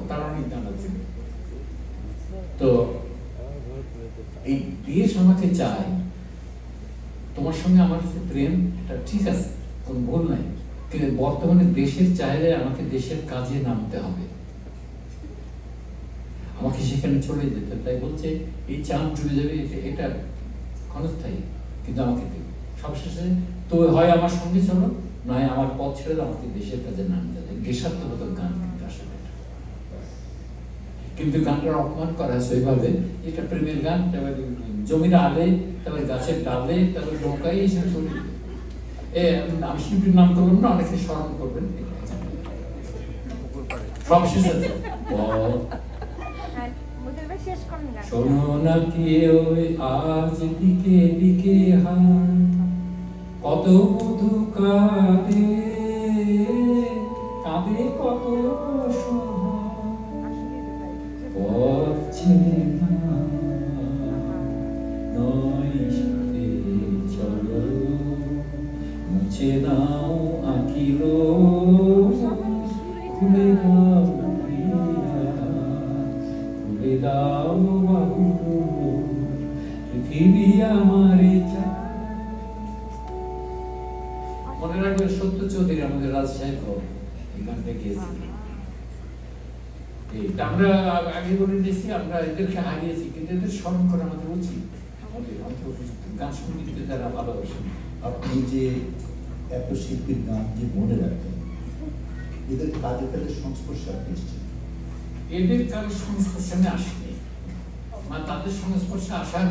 তারানিক গান আছে। তো এই দেশ আমাকে চায়, তোমার সঙ্গে আমার প্রেম, এটা ঠিক আছে, কোন ভুল নাই, কিন্তু বর্তমানে দেশের চাইলে আমাকে দেশের কাজে নামতে হবে, আমাকে সেখানে চলে যেতে। তাই বলছে এই চাঁদ ডুবে যাবে, এটা ক্ষণস্থায়ী, কিন্তু আমাকে সবশেষে তো হয় আমার সঙ্গে চলো, নয় আমার পথ ছেড়ে আমাকে দেশের কাজে নামতে হবে। দেশাত্মবোধক গান কিন্তু আসলে, কিন্তু গানটার অপমান করা হয়েছে ওইভাবে, এটা প্রেমের গান, তারপরে জমির আলে, তারপরে গাছের ডালে, তারপরে নৌকায় এসে চলে। আমি শিল্পীর নাম করবেন না, অনেকে স্মরণ করবেন। সব শেষ আছে। শোনো না কেউ আজ দিকে দিকে হায়, কত মধু কাঁদে কাঁদে কত পথ ছেড়ে নয় মুছে দাও আঁকিল খুলে দাও খুলে দাও বাহু পৃথিবী আমারে মনে রাখবেন সত্য চৌধুরী আমাদের রাজশাহী এই গানটা গিয়েছিল। আমরা আগে বলে দিয়েছি আমরা এদেরকে হারিয়েছি, কিন্তু এদের স্মরণ করা আমাদের উচিত। আমাদের গান সঙ্গীতকে যারা ভালোবাসেন, আপনি যে এত শিল্পীর গান যে মনে রাখেন, এদের কাজে কাজে সংস্পর্শে আপনি এসেছেন? এদের কারোর সংস্পর্শে আমি আসিনি, মানে তাদের সংস্পর্শে আসার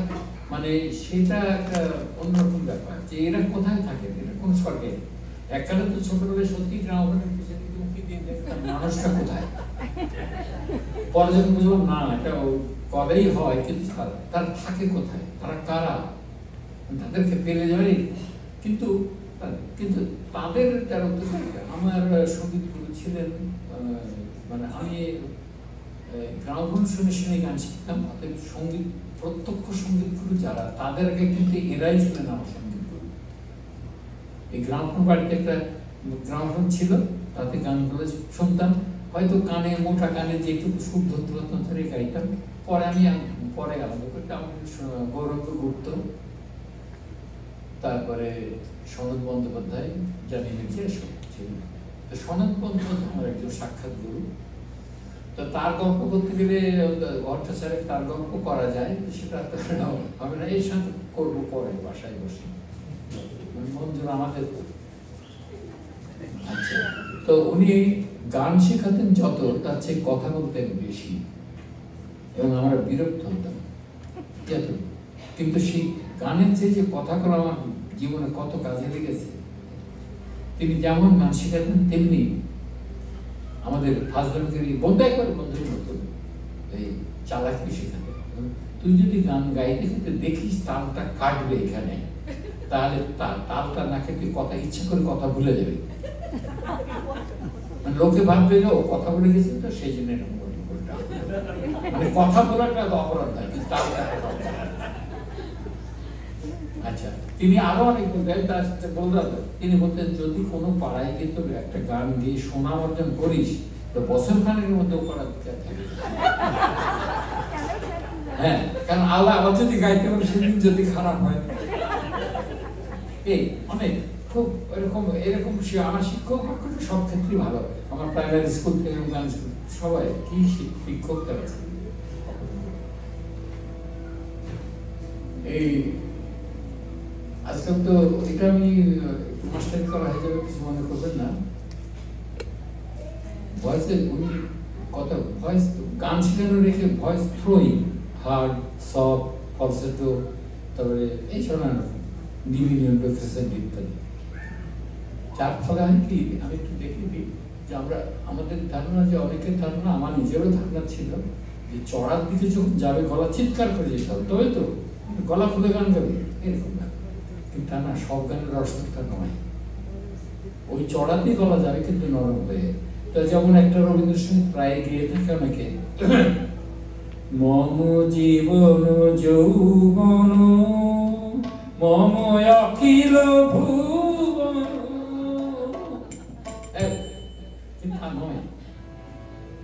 মানে সেটা একটা অন্যরকম ব্যাপার, যে এরা কোথায় থাকে, এরা কোন স্বর্গে। এককালে তো ছোটবেলায় সত্যি গ্রামের পিছনে উঁকি দিয়ে দেখতাম মানুষটা কোথায়, পরে যখন বুঝলাম না এটা কবেই হয়, কিন্তু তারা থাকে কোথায়, তারা কারা, তাদেরকে পেলে যাবে। কিন্তু কিন্তু তাদের যারা আমার সঙ্গীত গুরু ছিলেন, মানে আমি গ্রামোফোন শুনে শুনে গান শিখতাম, তাদের সঙ্গীত প্রত্যক্ষ সঙ্গীত গুরু যারা, তাদের আগে কিন্তু এরাই ছিলেন আমার সঙ্গীত গুরু। এই গ্রামোফোন বাড়িতে একটা গ্রামোফোন ছিল, তাতে গানগুলো শুনতাম, হয়তো কানে মোটা কানে যেটুকু সুর ধরতে ধরে গাইতাম। পরে আমি আলাদা করতাম গৌরঙ্গ গুপ্ত, তারপরে সনদ বন্দ্যোপাধ্যায়, জানি মির্জা, এসব ছিল। তো সনদ বন্দ্যোপাধ্যায় আমার একজন সাক্ষাৎ গুরু। তো তার গল্প করতে গেলে ভট্টাচার্য তার গল্প করা যায়, সেটা হবে না, এই সাথে করবো পরে বাসায় বসে মঞ্জুর আমাদের। আচ্ছা, তো উনি গান শেখাতেন যত, তার চেয়ে কথা বলতেন বেশি, এবং আমরা বিরক্ত হতাম যত। কিন্তু সেই গানের যে কথাগুলো আমার জীবনে কত কাজে লেগেছে। তিনি যেমন গান শেখাতেন, তেমনি আমাদের হাজবেন্ডকে বন্ধু একবার বন্ধুর মতো এই চালাকি শেখাতেন। তুই যদি গান গাইতে খেতে দেখিস তালটা কাটবে এখানে, তাহলে তালটা না খেতে কথা ইচ্ছা করে কথা ভুলে যাবে, লোকে ভাববে যে ও কথা বলে গেছে, তো সেই জন্য এরকম মানে কথা বলাটা অপরাধ নয়, কিন্তু তালটা। আচ্ছা, তিনি আরো অনেক বলতেন, তিনি বলতেন যদি কোনো পাড়ায় গিয়ে তোর একটা গান গিয়ে সুনাম অর্জন করিস, তো বছর খানের মধ্যে করার থাকে। হ্যাঁ, কারণ আল্লাহ আবার যদি গাইতে পারে, সেদিন যদি খারাপ হয়। এই অনেক খুব এরকম আমার শিক্ষক সব ক্ষেত্রেই ভালো। আমার প্রাইমারি স্কুল থেকে গান স্কুল সবাই কি শিক্ষকটা আছে। এই আজকাল তো এটা আমি মাস্টারি করা হয়ে যাবে, কিছু মনে করবেন না। ভয়েসের উনি কথা ভয়েস গান শেখানো রেখে ভয়েস থ্রোয়িং, হার্ড, সফট, ফলসেটো, তারপরে এই শোনানো বিভিন্ন ফেসিলিটি ইত্যাদি। যার ফলে হয় কি, আমি একটু দেখে দিই যে আমাদের ধারণা, যে অনেকের ধারণা, আমার নিজেরও ধারণা ছিল যে চড়ার দিকে যখন যাবে গলা চিৎকার করে যেতে হবে, তবে তো গলা খুলে গান গাবে, এরকম না। কিন্তু না, সব গানের রসটা নয়, ওই চড়াতেই গলা যাবে কিন্তু নরম হয়ে। তো যেমন একটা রবীন্দ্রসঙ্গীত প্রায় গিয়ে থাকে অনেকে, মম জীবন যৌবন মম অখিল ভুবন, তা নয়।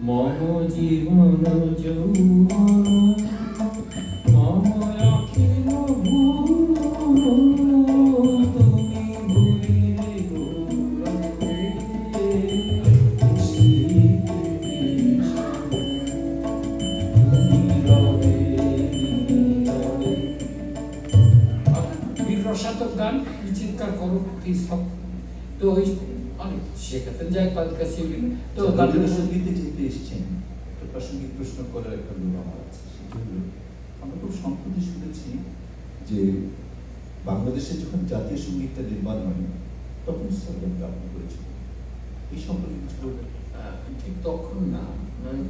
মম জীবন যৌবন মম অখিল ভুবন তুমি ভুলিলে গৌরবে রসাত্মক গান চিৎকার করো, তো ওই অনেক শেখাতেন যায় তাদের কাছে। তো তাদের সঙ্গীতে যেহেতু এসছেন, তো প্রাসঙ্গিক প্রশ্ন করার একটা লোক আমার আছে। আমরা খুব সম্প্রতি শুনেছি যে বাংলাদেশে যখন জাতীয় সঙ্গীতটা নির্মাণ হয়, তখন সরকার আপনি করেছিল, এই সম্পর্কে কিছু বলবেন? ঠিক তখন না,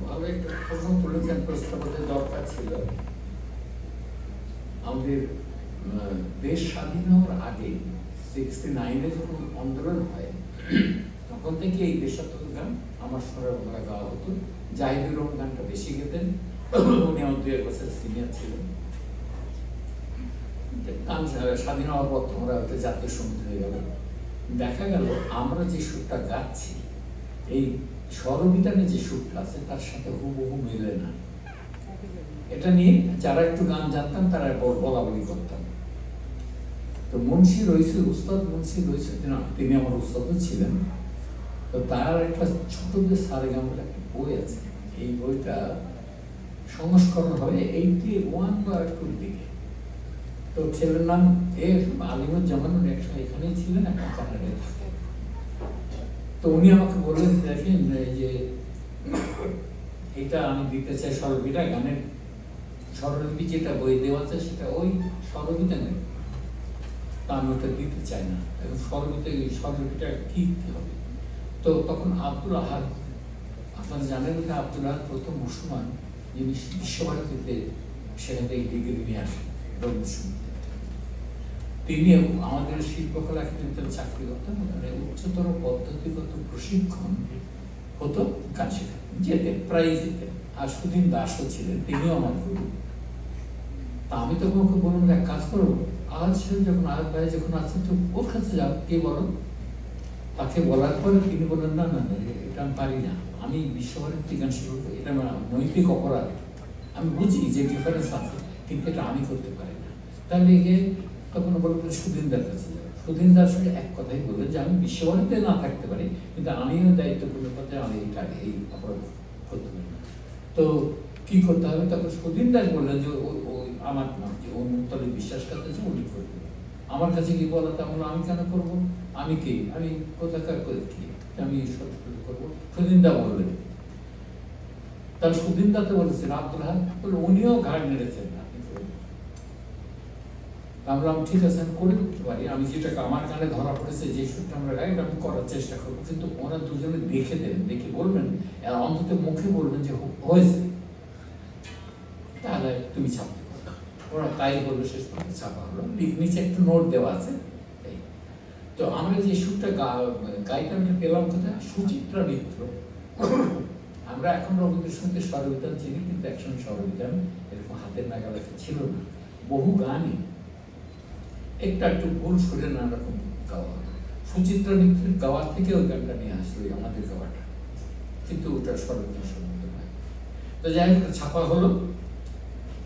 ভালো একটা প্রশ্ন তুলেছেন, প্রশ্নপত্রের দরকার ছিল। আমাদের দেশ স্বাধীন হওয়ার আগে 69-এ যখন আন্দোলন হয়, তখন থেকে এই দেশাত্মক গান আমার স্বরে গাওয়া হতো। জাহিদুর রহমান গানটা বেশি গেতেন, উনি আমার 2 বছর সিনিয়র ছিলেন। গান স্বাধীন হওয়ার পর তোমরা জাতীয় সঙ্গীত হয়ে গেল। দেখা গেল আমরা যে সুরটা গাচ্ছি এই স্বরবিতানে যে সুরটা আছে তার সাথে হুবহু মেলে না। এটা নিয়ে যারা একটু গান জানতাম তারা বলা বলি করতাম। তো মুন্সি রইসু, উস্তাদ মুন্সি রইসু, তিনি আমার উস্তাদও ছিলেন। তো তার একটা ছোট যে সারেগামার একটা বই আছে, এই বইটা সংস্করণ হবে 81 বা 82 দিকে। তো ছেলের নাম আলিমুজ্জামান, একসময় এখানেই ছিলেন, এখন কানাডায় থাকে। তো উনি আমাকে বললেন, দেখেন যে এটা আমি দিতে চাই স্বরলিপিটা, গানের স্বরলিপি যেটা বই দেওয়া আছে সেটা ওই স্বরলিপিটা নেই, তা আমি ওটা দিতে চাই না। এখন স্বরলিপিটা কি হবে? তো তখন আব্দুল আহাদ, আপনারা জানেন যে আব্দুল আহাদ প্রথম মুসলমান যিনি বিশ্বভারতীতে সেখান থেকে ডিগ্রি নিয়ে আসেন রবীন্দ্রসঙ্গীতে। তিনি আমাদের শিল্পকলা একাডেমিতে চাকরি করতেন, মানে উচ্চতর পদ্ধতিগত প্রশিক্ষণ হতো, গান শেখাতেন, যেতেন, প্রায় যেতেন। আর সুদিন দাসও ছিলেন, তিনিও আমার গুরু। তা আমি তখন ওকে বললাম, এক কাজ করবো, আজ যখন আজ ভাই যখন আছে তো ওর কাছে যাও, কে বলো। তাকে বলার পরে তিনি বললেন, না না এটা আমি পারি না, আমি বিশ্বভারতী গান শিখব, এটা আমার নৈতিক অপরাধ। আমি বুঝি যে ডিফারেন্স আছে, কিন্তু এটা আমি করতে পারি না। তাহলে তখন বলবেন সুদিনদার কাছে যাবে। সুদিনদার সঙ্গে এক কথাই বললেন যে আমি বিশ্বভারতীতে না থাকতে পারি, কিন্তু আমিও দায়িত্বপূর্ণ পথে আমি এই অপরাধ করতে পারি না। তো কি করতে হবে? তখন সুদিনদার বললেন যে ওই আমার নাম যে অনুত্তরে বিশ্বাস করতে যে উনি করবেন। আমার কাছে কি বলা, তা বললো আমি কেন করবো, আমি কে, আমি কোথাকার করে কি, আমি সত্য করবো। সুদিনদা বললেন, তার সুদিনদাতে বলেছেন আব্দুল আহাদ বলে, উনিও ঘাড় নেড়েছেন, আমরা ঠিক আছে আমি করে দিতে পারি, আমি যেটা আমার গানে ধরা পড়েছে যে সুরটা আমরা গাই আমি করার চেষ্টা করবো। কিন্তু ওরা দুজনে দেখে দেন, দেখে বলবেন, অন্তত মুখে বলবেন যে হয়েছে, তাহলে তুমি ছাপতে পারো। ওরা তাই বললো, শেষ পর্যন্ত ছাপা হলো। নিচে একটু নোট দেওয়া আছে। তো আমরা যে সুরটা গাইতাম পেলাম কোথায়? সুচিত্রা মিত্র। আমরা এখন রবীন্দ্রসঙ্গীতের স্বরবিধান চিনি, কিন্তু একসঙ্গে স্বরবিধান এরকম হাতের নাগালে ছিল না। বহু গানই একটু ভুল সুরে নানা রকম গাওয়া। সুচিত্রা মিত্রের গাওয়ার থেকে ওই গানটা নিয়ে আসলো আমাদের গাওয়াটা, কিন্তু ওটা স্বরবিধান সম্বন্ধে নয়। তো যাই হোক, ছাপা হলো।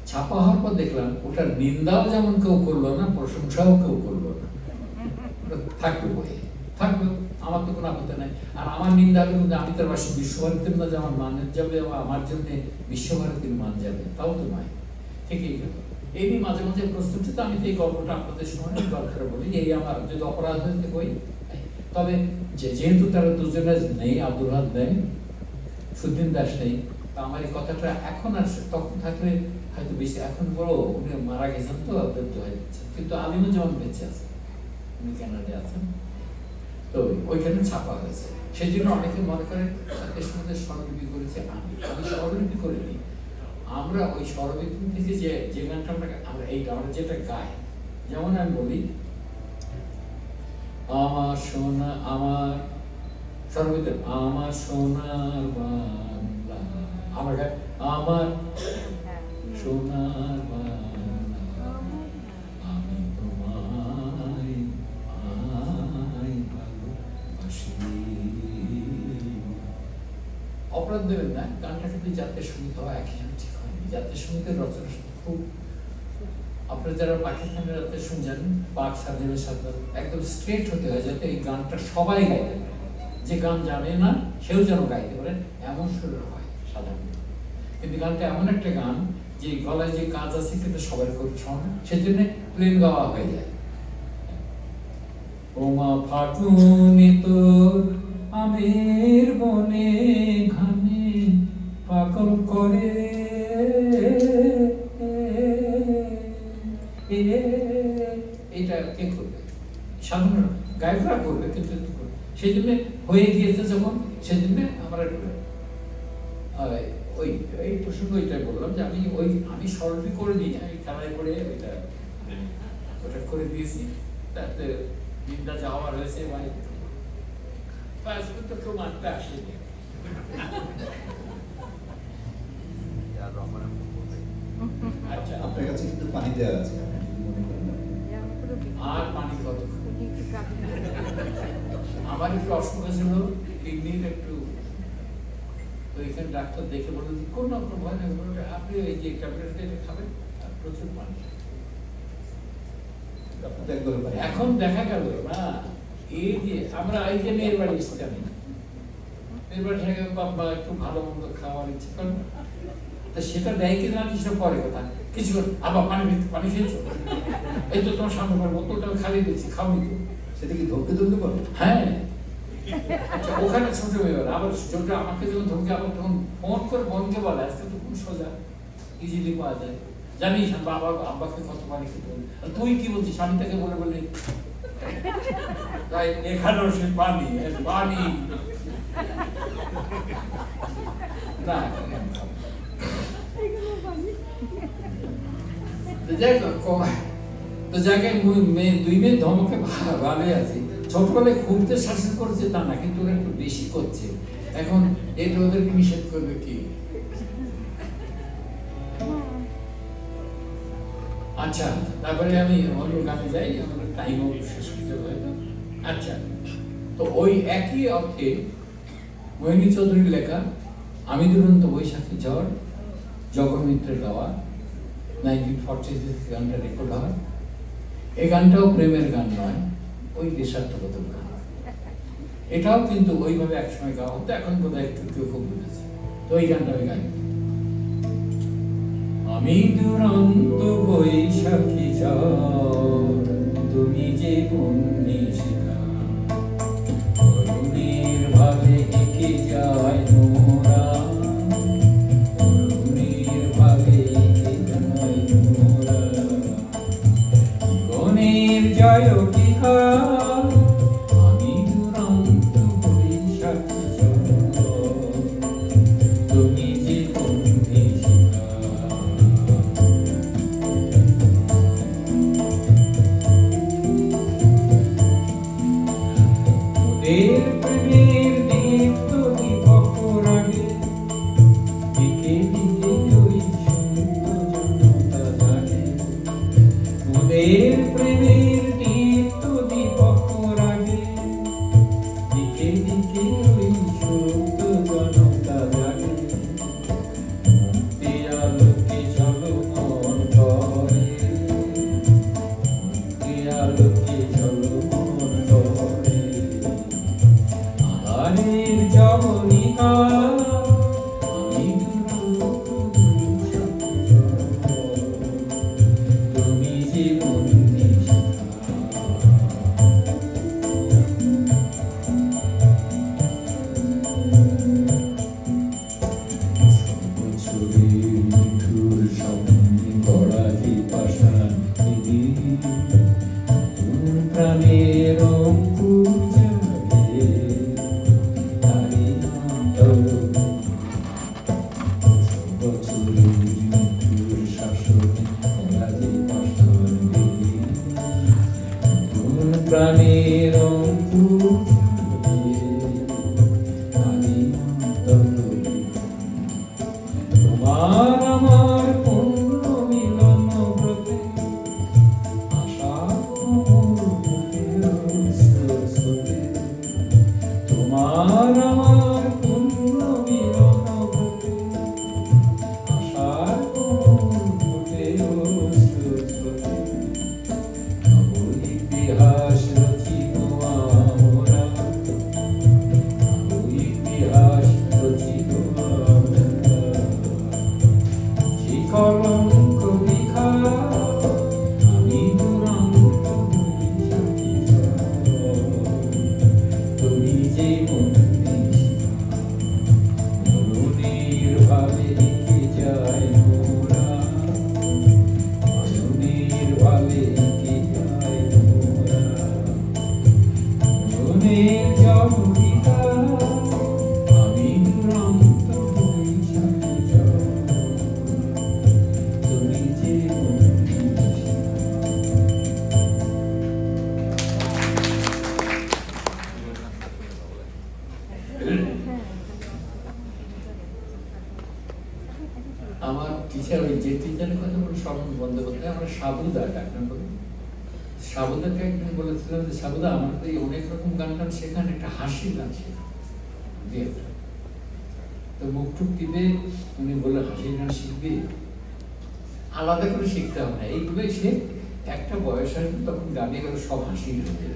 ছাপা হওয়ার পর দেখলাম ওটার নিন্দাও যেমন কেউ করলো না, প্রশংসাও কেউ করলো না। থাকবে বইয়ে, থাকবে, আমার তো কোনো আপত্তি নাই। আর আমার নিন্দা হবে কিন্তু আমি তার পাশে বিশ্বভারতীর না যে আমার মানের যাবে বা আমার জন্য বিশ্বভারতীর মান যাবে, তাও তো নয়। ঠিকই গেল। এই নিয়ে মাঝে মাঝে প্রস্তুতি, তো আমি তো এই গল্পটা আপনাদের সময় গল্পটা বলি, এই আমার যদি অপরাধ হয়েছে কই। তবে যেহেতু তারা দুজনে নেই, আব্দুল আহাদ নেই, সুদিন দাস নেই, তা আমার এই কথাটা এখন আর তখন থাকলে হয়তো বেশি, এখন বড় উনি মারা গেছেন তো আবৃত্ত হয়ে যাচ্ছে, কিন্তু আলিমুজ্জামান বেঁচে আছে, উনি কানাডায় আছেন। তো ওইখানে ছাপা হয়েছে। সেই জন্য অনেকে মনে করেন এর সঙ্গে স্বরলিপি করেছে, আমি স্বরলিপি করিনি। আমরা ওই স্বরলিপি থেকে যে গানটা আমরা যেটা গাই, যেমন আমি বলি, আমার সোনা, আমার স্বরলিপি, আমার সোনার বাংলা, আমরা গাই আমার সোনার বাংলা, আমি তোমায় ভালোবাসি। অপরাধ দেবেন না, গানটা কিন্তু জাতীয় সঙ্গীত হওয়া একই ঠিক হয়নি। জাতীয় সঙ্গীতের রচনা খুব, আপনারা যারা পাকিস্তানের রাতে শুনছেন, পাক সার্জনের সাথে একদম স্ট্রেট হতে হয়, যাতে এই গানটা সবাই গাইতে পারে, যে গান জানে না সেও যেন গাইতে পারে, এমন সুরের হয় সাধারণত। কিন্তু গানটা এমন একটা গান যে গলায় যে কাজ আছে কিন্তু সবাই করতে শোনে, সেজন্য প্লেন গাওয়া হয়ে যায়। ওমা ফাটুনি তোর আমের বনে ঘামে পাগল করে, এটা কে করবে? সাধারণ গায়করা করবে, কিন্তু সেই জন্য হয়ে গিয়েছে যখন, সেজন্য আমরা ওই এই প্রসঙ্গ ওইটাই বললাম যে আমি স্বরলিপি করে দিই, আমি খেলায় পড়ে ওটা করে দিয়েছি, তাতে নিন্দা যাওয়া রয়েছে ভাই, তো কেউ মানতে আসেনি। আচ্ছা, আপনার কাছে কিন্তু পানি দেওয়া আছে, আর পানি কত আমার একটু অসুখ ছিল, কিডনির একটু, তো এখানে ডাক্তার দেখে বললো যে কোন রকম ভয় নেই, আপনি এই যে ট্যাবলেটটা এটা খাবেন আর প্রচুর পানি। এখন দেখা গেল না এই যে আমরা এই যে মেয়ের বাড়ি এসেছি, আমি মেয়ের বাড়ি থেকে বাবা একটু ভালো মন্দ খাওয়ার ইচ্ছে করেন, তা সেটা দেয় কিনা সেটা পরে কথা, কিছু আবার পানি খেয়েছো, এই তো তোমার সামনে পর বোতলটা খালি দিয়েছি, খাওনি তো। সেটা কি ধমকে ধমকে বলে? হ্যাঁ, আচ্ছা ওখানে ছোট মেয়েরা আবার ছোট আমাকে যখন ধমকে, আবার তখন ফোন করে বোনকে বলে, আজকে তো খুব সোজা, ইজিলি পাওয়া যায়, জানিস বাবা আব্বাকে কত পানি খেতে বলে, তুই কি বলছিস, আমি তাকে বলে বলে তাই এখানেও সে পানি পানি না। তো যাকে দুই মেয়ে ধমকে ভালোই আছে, ছোটবেলায় খুব যে শাসন করেছে তা না, কিন্তু ওরা একটু বেশি করছে এখন, এটা ওদেরকে নিষেধ করবে কি? আচ্ছা, তারপরে আমি অন্য গানে যাই, আমাদের টাইমও শেষ করতে হয়। আচ্ছা, তো ওই একই অর্থে মোহিনী চৌধুরীর লেখা আমি দুরন্ত বৈশাখী ঝড়, জগন মিত্রের গাওয়া 1946 গানটা রেকর্ড হয়। এই গানটাও প্রেমের গান নয়, ওই দেশাত্মবোধক গান। এটাও কিন্তু ওইভাবে একসময় গাওয়া হতো, এখন বোধহয় একটু কেউ খুব বুঝেছে। তো ওই গানটা আমি গাই। আমি দুরন্ত বৈশাখী ঝড়, তুমি যে বন্যিশিখা, অরুণের ভাবে এঁকে যায় মোরা, অরুণের ভাবে এঁকে যায় মোরা, জীবনের জয় বিহা, আমি দুরন্ত বৈশাখী ঝড়, তুমি যে বন্যিশিখা। প্রেমের দীপ্ত দীপক রাগে, দিকে দিকে ওই সুপ্ত জনতা জাগে, মোদের প্রেমের দীপ্ত দীপক রাগে, দিকে দিকে ওই সুপ্ত জনতা জাগে, মুক্তি আলোকে ঝলমল করে, মুক্তি আলোকে ঝলমল করে, আহারের জবনিকা, আমি দুরন্ত বৈশাখী ঝড়, তুমি যে বন্যিশিখা। সর্বছড়ির নিঠুর স্বপ্নে গড়া যে পাষাণ দিদি, তোর প্রাণের অঙ্কুর জাগে, তারি নাম তরুণ। সর্বছড়ির নিঠুর শাসনে গড়া যে পাষাণ দিদি, তোর প্রাণের অঙ্কুর জাগে, তারি নাম তরুণ। তোমার আমার পূর্ণ মিলন ব্রতে, আশা স্রোতে, তোমার আমার পূর্ণ মিলন ব্রতে, আশা স্রোতে, নব ইতিহাস রচিত আমরা, নব ইতিহাস রচিত আমরা, যে কলঙ্ক লিখা, আমি দুরন্ত বৈশাখী ঝড়, তুমি যে বন্যিশিখা, অরুণের ভাবে এঁকে যায় মোরা, অরুণের ভাবে এঁকে যায় মোরা, অরুণের জবনিকা, আমি দুরন্ত বৈশাখী ঝড়, তুমি যে বন্যিশিখা। আমার টিচার, ওই যে টিচারের কথা বলে স্মরণ বন্ধ করতে, আমরা সাবুদা ডাকনাম করি। সাবুদাকে একদিন বলেছিলাম যে সাবুদা আমার তো এই অনেক রকম গান টান শেখান, একটা হাসির গান শেখা দিয়ে। তো মুখ টুক টিপে উনি বললেন হাসির গান শিখবে, আলাদা করে শিখতে হবে না, এইভাবে সে একটা বয়স আসবে তখন গানে গেলে সব হাসি হয়ে যাবে।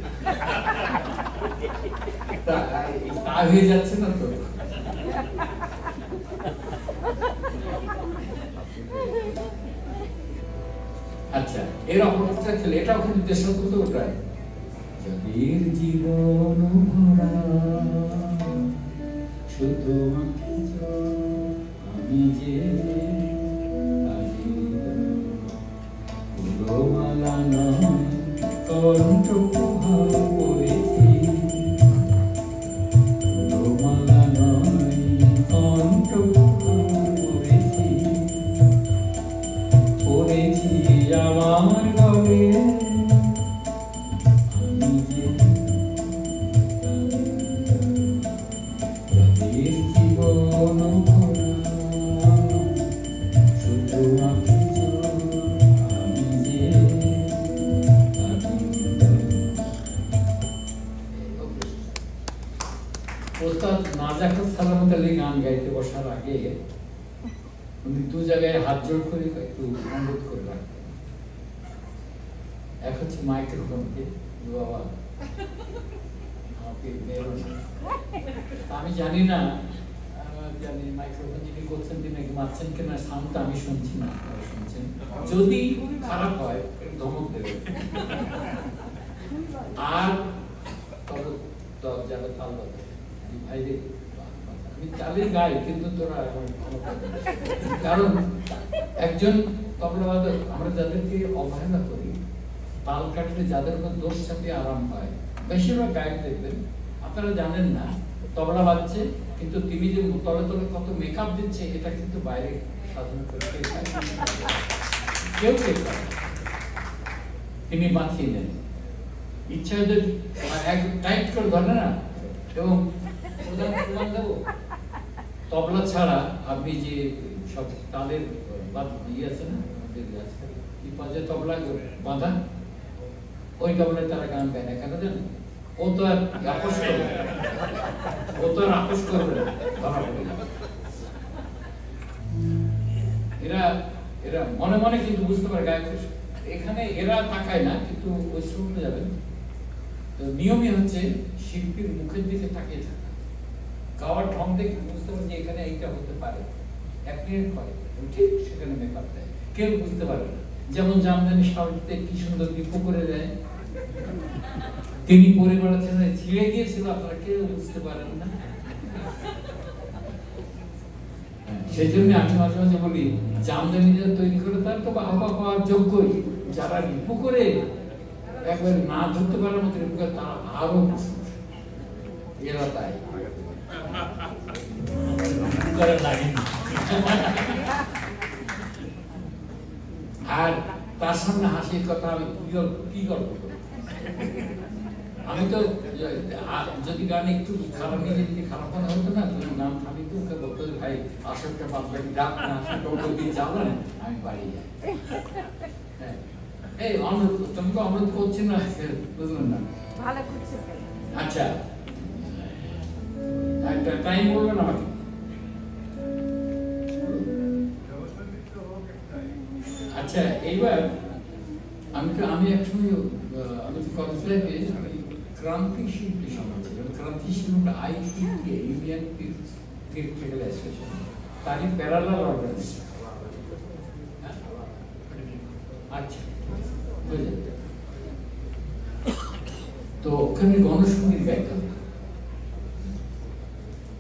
তা হয়ে যাচ্ছে না তো। আচ্ছা, এর অপরাধটা খেলে এটাও কিন্তু দেশাত্মক ওটাই, যাদের জীবন ভরা শুধু আমি যে মালা নয় কণ্ঠ প্রভাব করেছি, মালা নয় কণ্ঠ প্রভাব করেছি, পড়েছি আমার গলে আমি যে যাদের জীবন ভরা শুধু ওস্তাদ নাজাকাত সালামত আলী গান গাইতে বসার আগে উনি দু জায়গায় হাত জোড় করে একটু অনুরোধ করে রাখতেন। এক হচ্ছে মাইক্রোফোনকে, বাবা আমাকে আমি জানি না, জানি মাইক্রোফোন যিনি করছেন তিনি মারছেন কিনা, সাউন্ডটা আমি শুনছি না, শুনছেন, যদি খারাপ হয় ধমক দেবে। আর যারা তাল বাজে ভাইরে আমি তালে গাই, কিন্তু তোরা কারণ একজন তবলাবাদক আমরা যাদেরকে অবহেলা করি, তাল কাটলে যাদের উপর দোষ চাপিয়ে আরাম হয়, বেশিরভাগ গায়ক দেখবেন আপনারা জানেন না তবলা বাজছে, কিন্তু তিনি যে তলে তলে কত মেকআপ দিচ্ছে এটা কিন্তু বাইরে সাধারণত কেউ তিনি বাঁচিয়ে দেন, ইচ্ছা যদি টাইট করে ধরে না। এবং দেবো তবলা ছাড়া আপনি যে সব তালের ইয়ে আছে না, কি পাজে তবলা বাঁধা, ওই তবলায় তারা গান গায় না, কেন জানেন? ও তো আর আপোষ করবে, ও তো আর আপোষ করবে না, ধরা পড়ে যাবে। এরা মনে মনে কিন্তু বুঝতে পারে গায়ক এখানে, এরা তাকায় না, কিন্তু ওই শ্রমটা যাবেন। তো নিয়মই হচ্ছে শিল্পীর মুখের দিকে তাকিয়ে থাকা, গাওয়ার ঢং দেখে বুঝতে পারে যে এখানে এইটা হতে পারে, এক মিনিট পরে ঠিক সেখানে মেকআপ দেয়, কেউ বুঝতে পারে না। যেমন জামদানি শাড়িতে কি সুন্দর বিপু করে দেয়, তিনি পরে বেড়াচ্ছেন, ছিঁড়ে গিয়েছিল, আপনারা কেউ বুঝতে পারেন না। সেই জন্য আমি মাঝে মাঝে বলি জামদানি যারা তৈরি করে তার তো বাবা পাওয়ার যোগ্যই, যারা রিপু করে একবার না ধরতে পারার মতো রিপু করে তারা আরো এরা তাই আর তার সামনে হাসির কথা আমি কি গল্প করব? আমি তো যদি গানে একটু খারাপ নিজে দিকে খারাপ মনে হতো না, তুমি নাম আমি তো ওকে বলতো ভাই আসরটা বাদবাকি ডাক না, টোটো দিয়ে চালান, আমি বাড়ি যাই। এই অনুরোধ, তুমি তো অনুরোধ করছি না, বুঝলেন না? আচ্ছা একটা টাইম বলবেন আমাকে। আচ্ছা এইবার আমি একসময় আমি কলেজ লাইফে ক্রান্তি শিল্পী সমাজ ছিল, ক্রান্তি শিল্পী আইটিকে ইন্ডিয়ান থিয়েট্রিক্যাল অ্যাসোসিয়েশন, তারই প্যারালাল অর্গানাইজেশন। আচ্ছা তো ওখানে গণসঙ্গীত গাইতে হবে।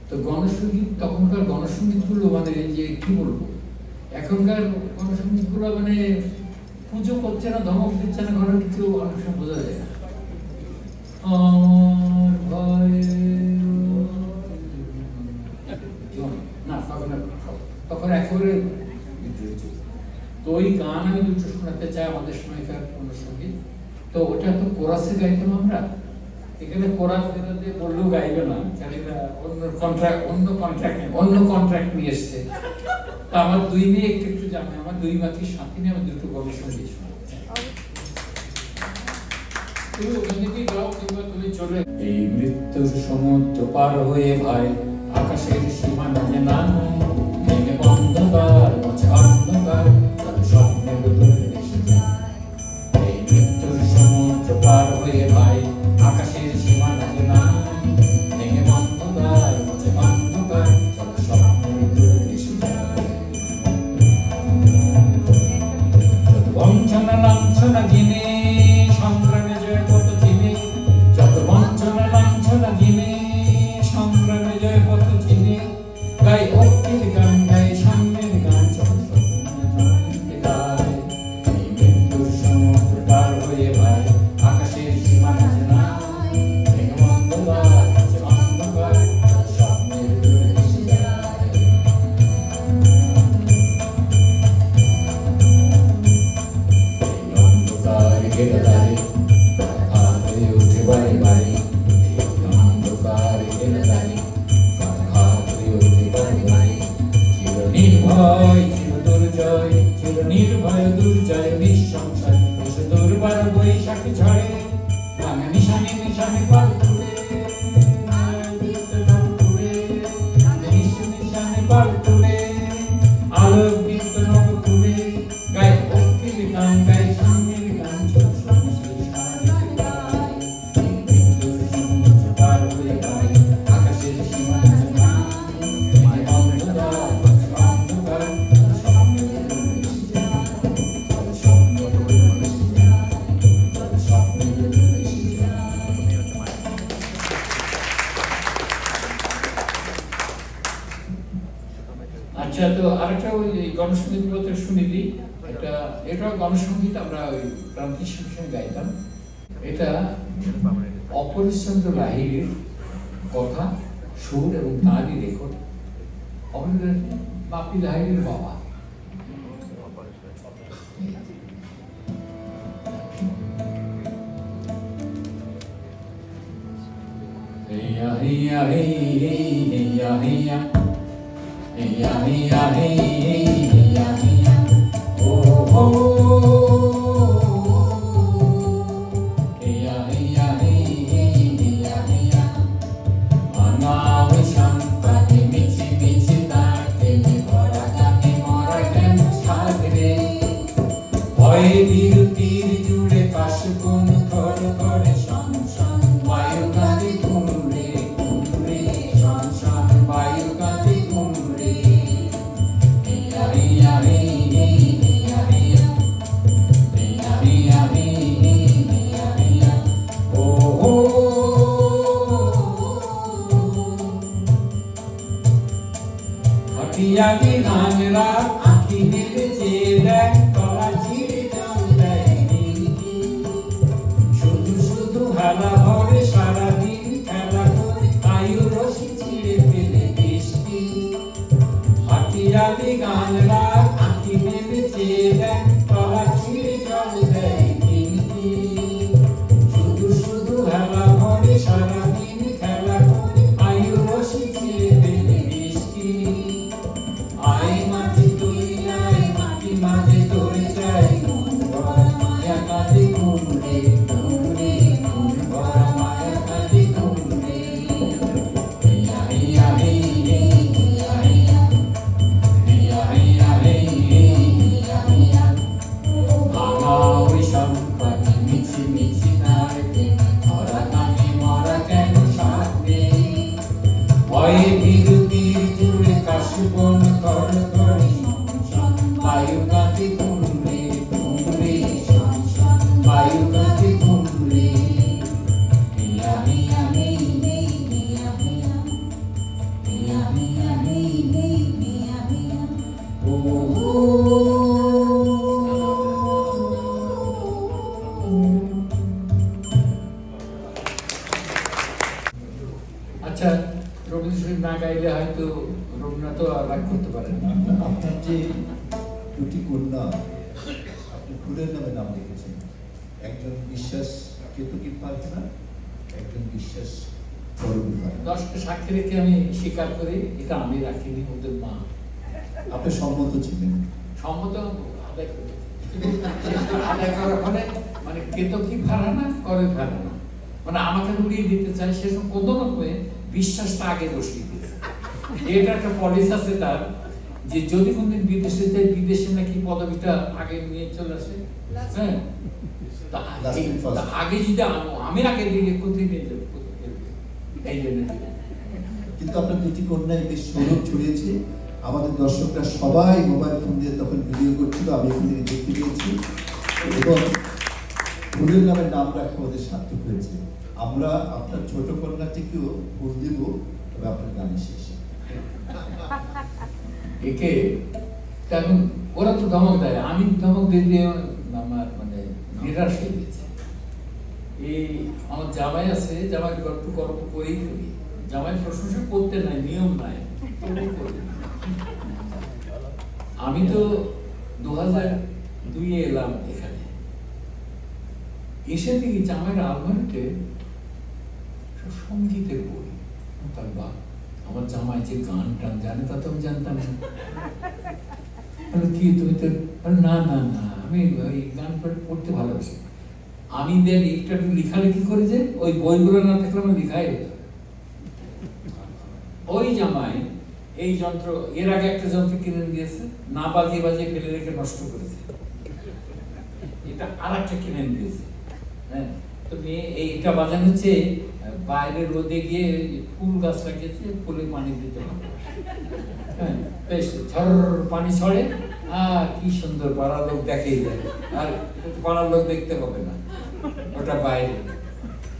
তো গণসঙ্গীত, তখনকার গণসঙ্গীত গুলো মানে যে কি বলবো, এখনকার গণসঙ্গীত গুলো মানে পুজো করছে না, ধমক দিচ্ছে না, ঘরে কিছু অনেক সময় বোঝা যায় না। আমার ভয়ে না, তখন একেবারে তো ওই গান আমি দুটো শোনাতে চাই আমাদের সময়কার গণসঙ্গীত। তো ওটা তো কোরাসে গাইতাম আমরা, এখানে কোরাস দিয়ে বললেও গাইবে না, কারণ অন্য কন্ট্রাক্ট নিয়ে এসছে। তো আমার দুই মেয়ে একটু একটু জানে, আমার দুই বাকি সাথী নিয়ে আমি দুটো গণসঙ্গীত শোনাতে চাই। তুমি ওখান থেকে যাও কিংবা তুমি চলে এই মৃত্যুর সমুদ্র পার হয়ে ভাই আকাশের সীমানা যে নাই ভেঙে অন্ধকার মুছে অন্ধকার তবে স্বপ্নের দূরে এসে যায় এই মৃত্যুর সমুদ্র পার হয়ে ভাই আকাশের সীমানা যে নাই ভেঙে অন্ধকার মুছে অন্ধকার তবে স্বপ্নের দূরে এসে যায় যত বঞ্চনা লাঞ্ছনা ঘিনে সংগ্রামে জয় কত চিনে যত বঞ্চনা লাঞ্ছনা ঘিনে সংগ্রামে জয় কত চিনে গাই ঐক্যের গান গাই সাম্যের গান চল স্বপ্নের গায় এই মৃত্যুর সমুদ্র পার হয়ে ভাই আকাশের সীমানা যে নাই ভেঙে অন্ধকার মুছে অন্ধকার চল স্বপ্নের দূরে এসে যায় এই অন্ধকার ঘেরা দাঁড়ে ঘাত হয়ে উঠে বারে বারে এই অন্ধকার ঘেরা দাঁড়ে ঘাত হয়ে উঠে বারে বারে চির নির্ভয় চির দুর্জয় চির নির্ভয় দুর্জয় নিঃসংশয় এসে দুর্বার বৈশাখী ঝড়ে রাঙা নিশানে নিশানে পাল তুলে নিশানে পাল তুলে আলোক দীপ্ত নব তুলে গায়ে ঐক্যের গান গায়ে সাম্যের গান চল স্বপ্নের সমাধিতে গায় এই মৃত্যুর সমুদ্র পার হয়ে গায় আকাশের সীমানা যে নাই ভেঙে অন্ধকার মুছে অন্ধকার স্বপ্নের দূরে এসে যায় স্বপ্নের দূরে এসে যায় স্বপ্নের দূরে এসে যায় আচ্ছা তো আরেকটা ওই গণসঙ্গীত গুলোতে শুনে দিই এটা গণসঙ্গীত আমরা ওই প্রান্তিক শিক্ষণে গাইতাম এটা অপরেশচন্দ্র লাহিড়ীর কথা সুর এবং তাঁরই রেকর্ড অপরেশ বাপি লাহিড়ীর বাবা হেয়া হেয়া হেয়া হেয়া heya heya heya heya oh oh heya heya heya heya anawe shampati michi michi darte me bora kane mora ken chagre hoy birutir jure kash kun thor thore sham sham vayu gadi kumre kumre sham sham vayu gadi Yagi ganra akhi mere chele tola chiri jandai niki shudhu shudhu hala hore sara din khela kore ayu roshi chire pele bishti hati yagi ganra akhi mere chele tola chiri jandai niki shudhu shudhu hala hore sara din khela kore ayu roshi chire pele bishti ai mati tui ai mati mati tui chai kun bora maya kadi kumre kumre kun bora maya kadi kumre heya heya heya heya heya heya heya heya anawi shampati michi michi narte mora kane mora keno shakne hoy birutir jure kashbon kor kori vayu gati kumre kumre sham sham vayu gati kumre heya heya heya heya heya heya heya heya heya oh আচ্ছা রবীন্দ্রসঙ্গীত না গাইলে হয়তো রবীন্দ্রনাথও রাগ করতে পারেন না আপনার যে দুটি কন্যা আপনি ফুলের নামে নাম লিখেছেন একজন বিশ্বাস কেতকী প্রার্থনা একজন বিশ্বাস পরবী প্রার্থনা দশকে সাক্ষী রেখে আমি স্বীকার করি এটা আমি রাখিনি ওদের মা আপনি সম্মত ছিলেন সম্মত আদায় করি লেখার ওখানে মানে কেতকি ফারা না করে ফেলে না, মানে আমাকে উড়িয়ে দিতে চায়, সেসব কোনো রকমে বিশ্বাসটা আগে বসিয়ে দিয়েছে। এটা একটা পলিসি আছে তার, যে যদি কোনদিন বিদেশে যায়, বিদেশে নাকি পদবিটা আগে নিয়ে চলে আসে। হ্যাঁ, আগে যদি আমি আগে দিকে কোথায় নিয়ে যাবো, এই জন্য। কিন্তু আপনার দুটি কন্যায় বেশ সৌরভ ছড়িয়েছে। আমাদের দর্শকরা সবাই মোবাইল ফোন দিয়ে তখন ভিডিও করছিল, আমি এখান থেকে দেখতে পেয়েছি। এবং ফুলের নামে নাম রাখা আমাদের সার্থক হয়েছে। আমরা আপনার ছোট কন্যাটিকেও ফুল দেব, তবে আপনার গানের শেষে। একে কারণ ওরা তো ধমক দেয়, আমি ধমক দিয়ে আমার মানে নিরাশ হয়ে গেছে। এই আমার জামাই আছে, জামাই গল্প গল্প করেই করি, জামাই প্রশংসা করতে নাই, নিয়ম নাই। আমি তো 2002 এলাম এখানে, এসে দেখি জামাইয়ের আলমারিতে সঙ্গীতের বই। তার বা আমার জামাই যে গান টান জানে তা তো আমি জানতাম না। কি তুমি তো, না না না, আমি ওই গান পড়তে ভালোবাসি। আমি দেন একটু একটু লেখালেখি করে যে ওই বইগুলো না থাকলে আমার লেখাই হতো। ওই জামাই এই যন্ত্র এর আগে একটা যন্ত্র কিনে দিয়েছে, না বাজিয়ে বাজিয়ে ফেলে রেখে নষ্ট করেছে। এটা আর একটা কিনে দিয়েছে। হ্যাঁ, তো এইটা বাজানো হচ্ছে বাইরে রোদে গিয়ে ফুল গাছ লাগিয়েছে, ফুলে পানি দিতে হবে। হ্যাঁ, বেশ ঝড় পানি ছড়ে, আর কি সুন্দর, পাড়ার লোক দেখেই যায়, আর পাড়ার লোক দেখতে পাবে না, ওটা বাইরে।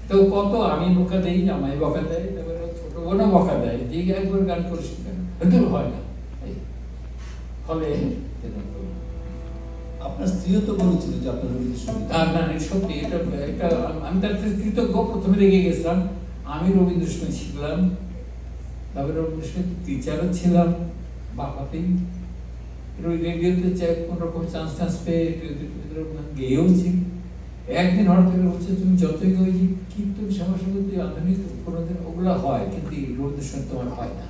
তো কত আমি বকা দেই, জামাই বকা দেয়, তারপরে ছোট বোনও বকা দেয়, যে একবার গান করিস কেন, কিন্তু হয় না। ফলে আপনার স্ত্রীও তো বলেছিল যে আপনার রবীন্দ্র সত্যি, এটা আমি তার কৃতজ্ঞ। প্রথমে রেগে গেছিলাম, আমি রবীন্দ্রসঙ্গীত শিখলাম, তারপরে রবীন্দ্রসঙ্গীত টিচারও ছিলাম বাপাতেই। রেডিওতে কোন রকম চান্স পেয়ে গেয়েওছি। একদিন হঠাৎ করে বলছে, তুমি যতই ওই যে কীর্তন সমাজসমিতি আধুনিক কোনোদিন ওগুলো হয়, কিন্তু রবীন্দ্রসঙ্গীত তোমার হয় না।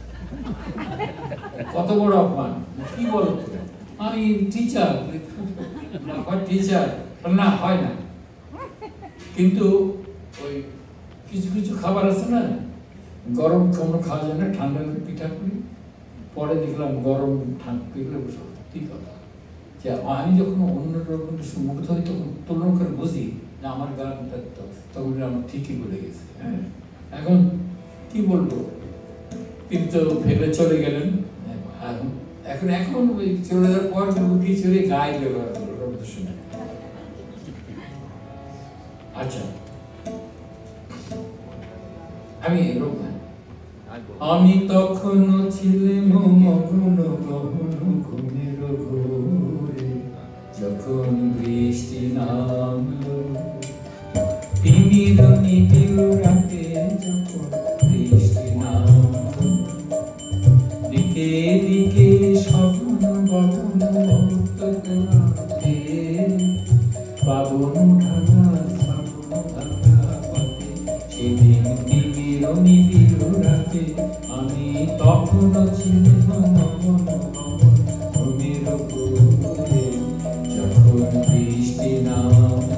কত বড় অপমান, কি বলো? আমি টিচার, না হয় না। কিন্তু ওই কিছু কিছু খাবার আছে না, গরম কোনো খাওয়া যায় না, ঠান্ডা পিঠা করি। পরে দেখলাম গরম ঠান্ডা সত্যি কথা, যে আমি যখন অন্য রকমের মুগ্ধ হই তখন তুলনা করে বুঝি যে আমার গানটা তখন আমার ঠিকই বলে গেছে। হ্যাঁ, এখন কি বলবো, কিন্তু ফেলে চলে গেলেন। এখন চলে যাওয়ার পর উঠি চলে গায়ে ব্যবহার করলো রবীন্দ্রসঙ্গীত। আচ্ছা, আমি তখনও ছিলাম মগ্ন গহন ঘুমের ঘোরে, যখন বৃষ্টি নামলো তিমির নিবিড় রাতে, যখন বৃষ্টি নামলো দিকে দিকে স্বপ্ন বহন করতে, পাবন ঢাকা শ্রাবণ ঢাকা পথে, সেদিন তিমির নিবিড় রাতে আমি তখনও ছিলাম মগ্ন ঘুমের ঘোরে, যখন বৃষ্টি নামলো।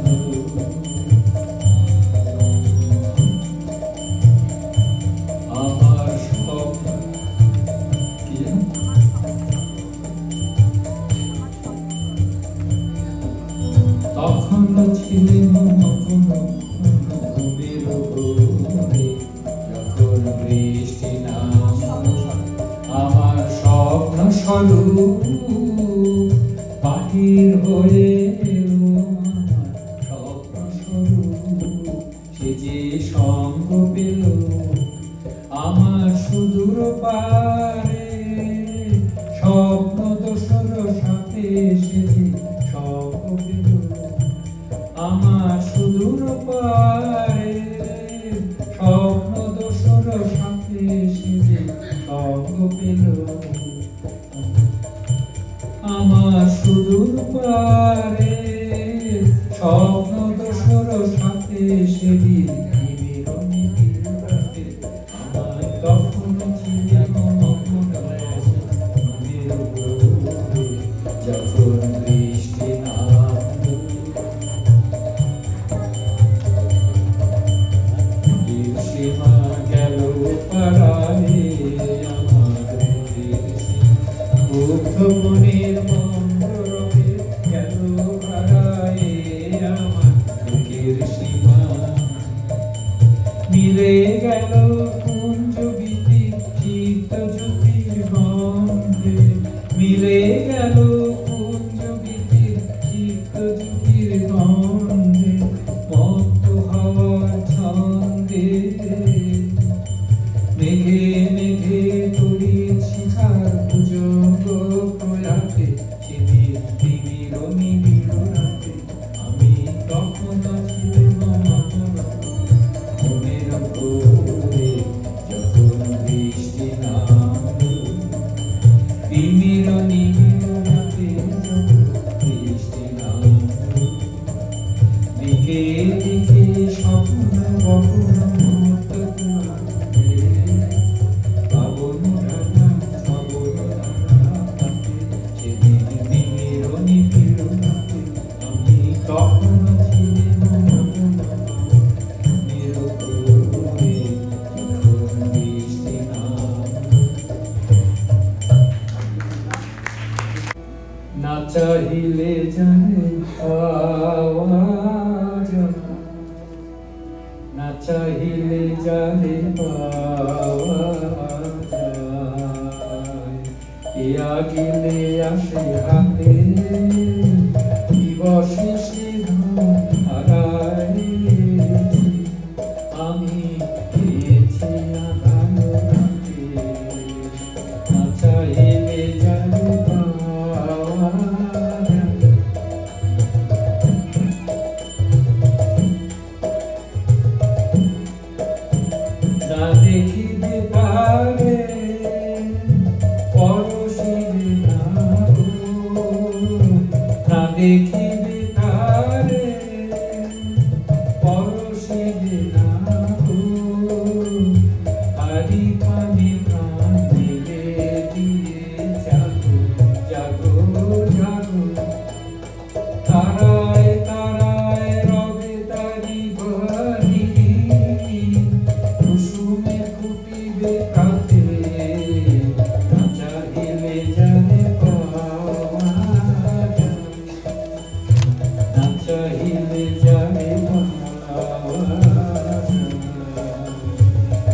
আমার স্বপ্ন তখনও ছিলাম মগ্ন ঘুমের ঘোরে, যখন বৃষ্টি নামলো। আমার স্বপ্ন স্বরূপ বাহির হয়ে স্বপ্ন স্বরূপ সে যে সঙ্গ পেল আমার সুদূর পারে, স্বপ্ন দোসর সাথে সে যে সঙ্গ পেল আমার সুদূর পারে, স্বপ্ন দোসর সাথে সে যে সঙ্গ পেল আমার সুদূর পারে, স্বপ্ন দোসর সাথে সে আমার তখন ছিলাম মগ্ন ঘুমের ঘোরে, যখন বৃষ্টি নামলো। মিলে গেল কুঞ্জ গীতি চিত্ত জ্যোতির গন্ধে, মিলে গেল কুঞ্জ গীতি চিত্ত জ্যোতির গন্ধে, মত্ত হওয়ার ছন্দে। মেঘে মেঘে তরি শিখার ভুজঙ্গ প্রয়াতে, সেদিন তিমির নিবিড় রাতে আমি তখন ছিলাম মনের উপরে যখন বৃষ্টি নামলো, তিমির নিবিড় রাতে যখন বৃষ্টি নামলো, দিকে দিকে স্বপ্ন বহন মতো পাবন ঢাকা শ্রাবণ ধারা পাতে, সেদিন তিমির নিবিড় রাতে আমি তখন ছিলাম মনের উপরে যখন বৃষ্টি নামলো। না চাহিলে জানে পাওয়া যায়, না চাহিলে জানে পাওয়া যায়, ইয়া গেলে আসে হাতে দিবসে হারাইছি আমি, পেয়েছি আধার রাতে, না চাহিলে জানে পাওয়া যায়। না দেখিতে পারে পরশিবে না গো, না দেখিতে পারে পরশিবে না গো, আরি পানি প্রাণ দিলে দিয়ে জাগো জাগো জাগো, তারায় তারায় রবে তারি বাড়ি, কুসুমে ফুটিবে প্রাতে, না চাহিলে জানে পাওয়া যায়, না চাহিলে জানে পাওয়া যায়,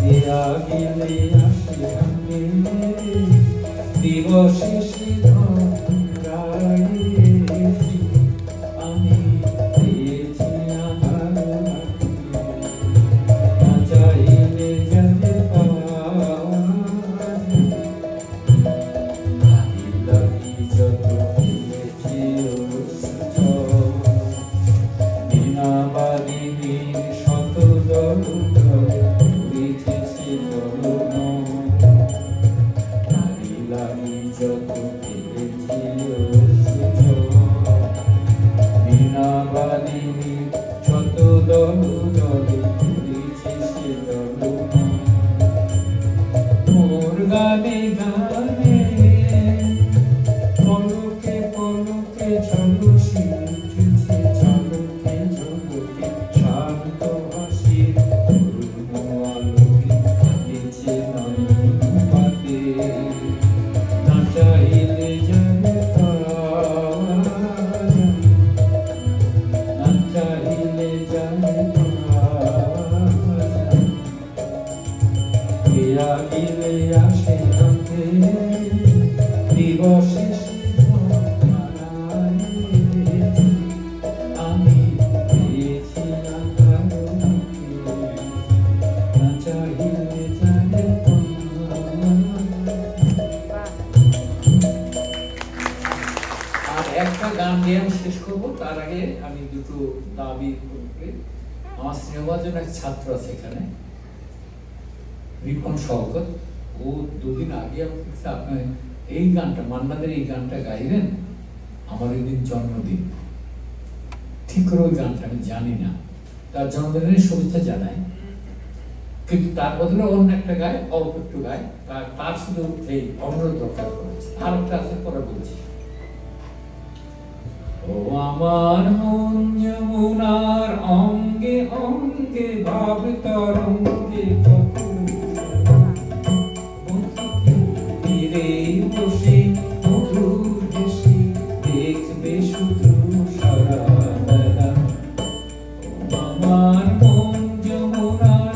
ইয়া গেলে আসে হাতে দিবসে ধরাইছি আমি, পেয়েছি আধার রাতে, না চাহিলে জানে পাওয়া যায়। লাগি লাগি যত ফেলেছি ওষুধ, বিনা বাদিনীর শত দল উঠেছে দলন, লাগি লাগি যত ফেলেছি ওষুধ, বিনা বাদিনীর শত দল উঠেছে দলন, মোর গানে গানে পলকে পলকে ঝলসি উঠেছে, ঝলকে ঝলকে শান্ত হাসির করুণ আলোকে কাঁদেছে নয়ন পাতে, না চাহিলে জানে পাওয়া যায়, না চাহিলে জানে পাওয়া যায়, ইয়া গেলে আসে হাতে দিবসে হারাইছি আমি, পেয়েছি আধার রাতে, না চাহিলে জানে পাওয়া যায়। আর একটা গান দিয়ে আমি শেষ করবো, তার আগে আমি দুটো দাবি করবে। আমার স্নেহভাজন এক ছাত্র আছে এখানে, রিপন শওকত, ও দুদিন আগে আপনি এই গানটা মান্নাদের এই গানটা গাইবেন, আমার ওই দিন জন্মদিন, ঠিক করে ওই গানটা আমি জানি না, তার জন্মদিনের শুভেচ্ছা জানাই, কিন্তু তার বদলে অন্য একটা গায়, অল্প একটু গায়, তার শুধু এই অনুরোধ দরকার করেছে। আর একটা আছে, পরে বলছি। ও আমার মন যমুনার অঙ্গে অঙ্গে ভাব তরঙ্গে তীরে বসে মধুর হেসে দেখবে শুধু সারা বেলা। ও আমার মন যমুনার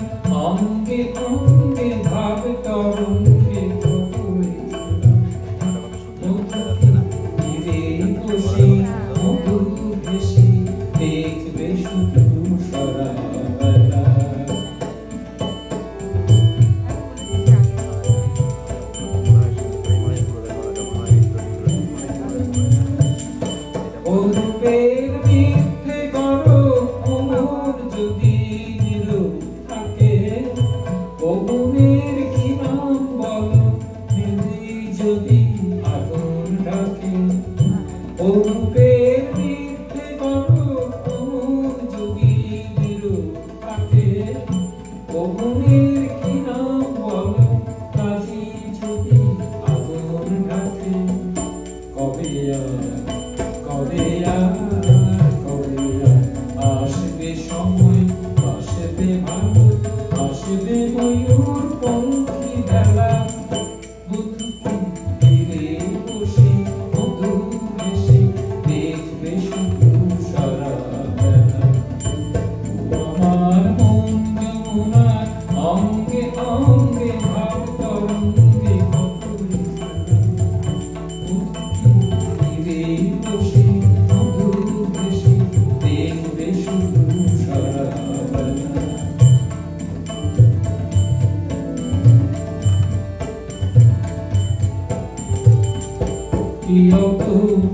কি অত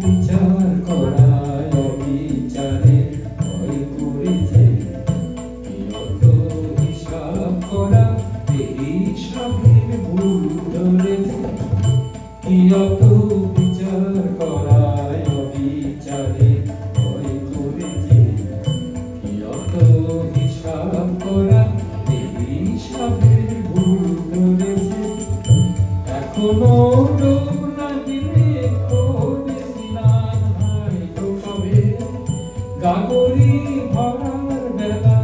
বিচার করায় অবিচারে ভয় করেছে, কি অত হিসাব করা এই হিসাবের ভুল ধরেছে, কি অত বিচার করায় অবিচারে ভয় করেছে, কি অত হিসাব করা এই হিসাবের ভুল ধরেছে। এখনো ডোব না দিলে করবে স্নান, হায় গো কবে গাগরি ভরার বেলা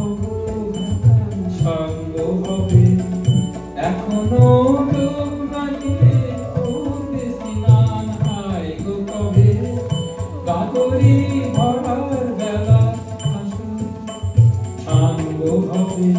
অগোঘাতার সঙ্গ হবে। এখনো ডোব না দিলে করবে স্নান, হায় গো কবে গাগরি ভরার বেলা সঙ্গ হবে।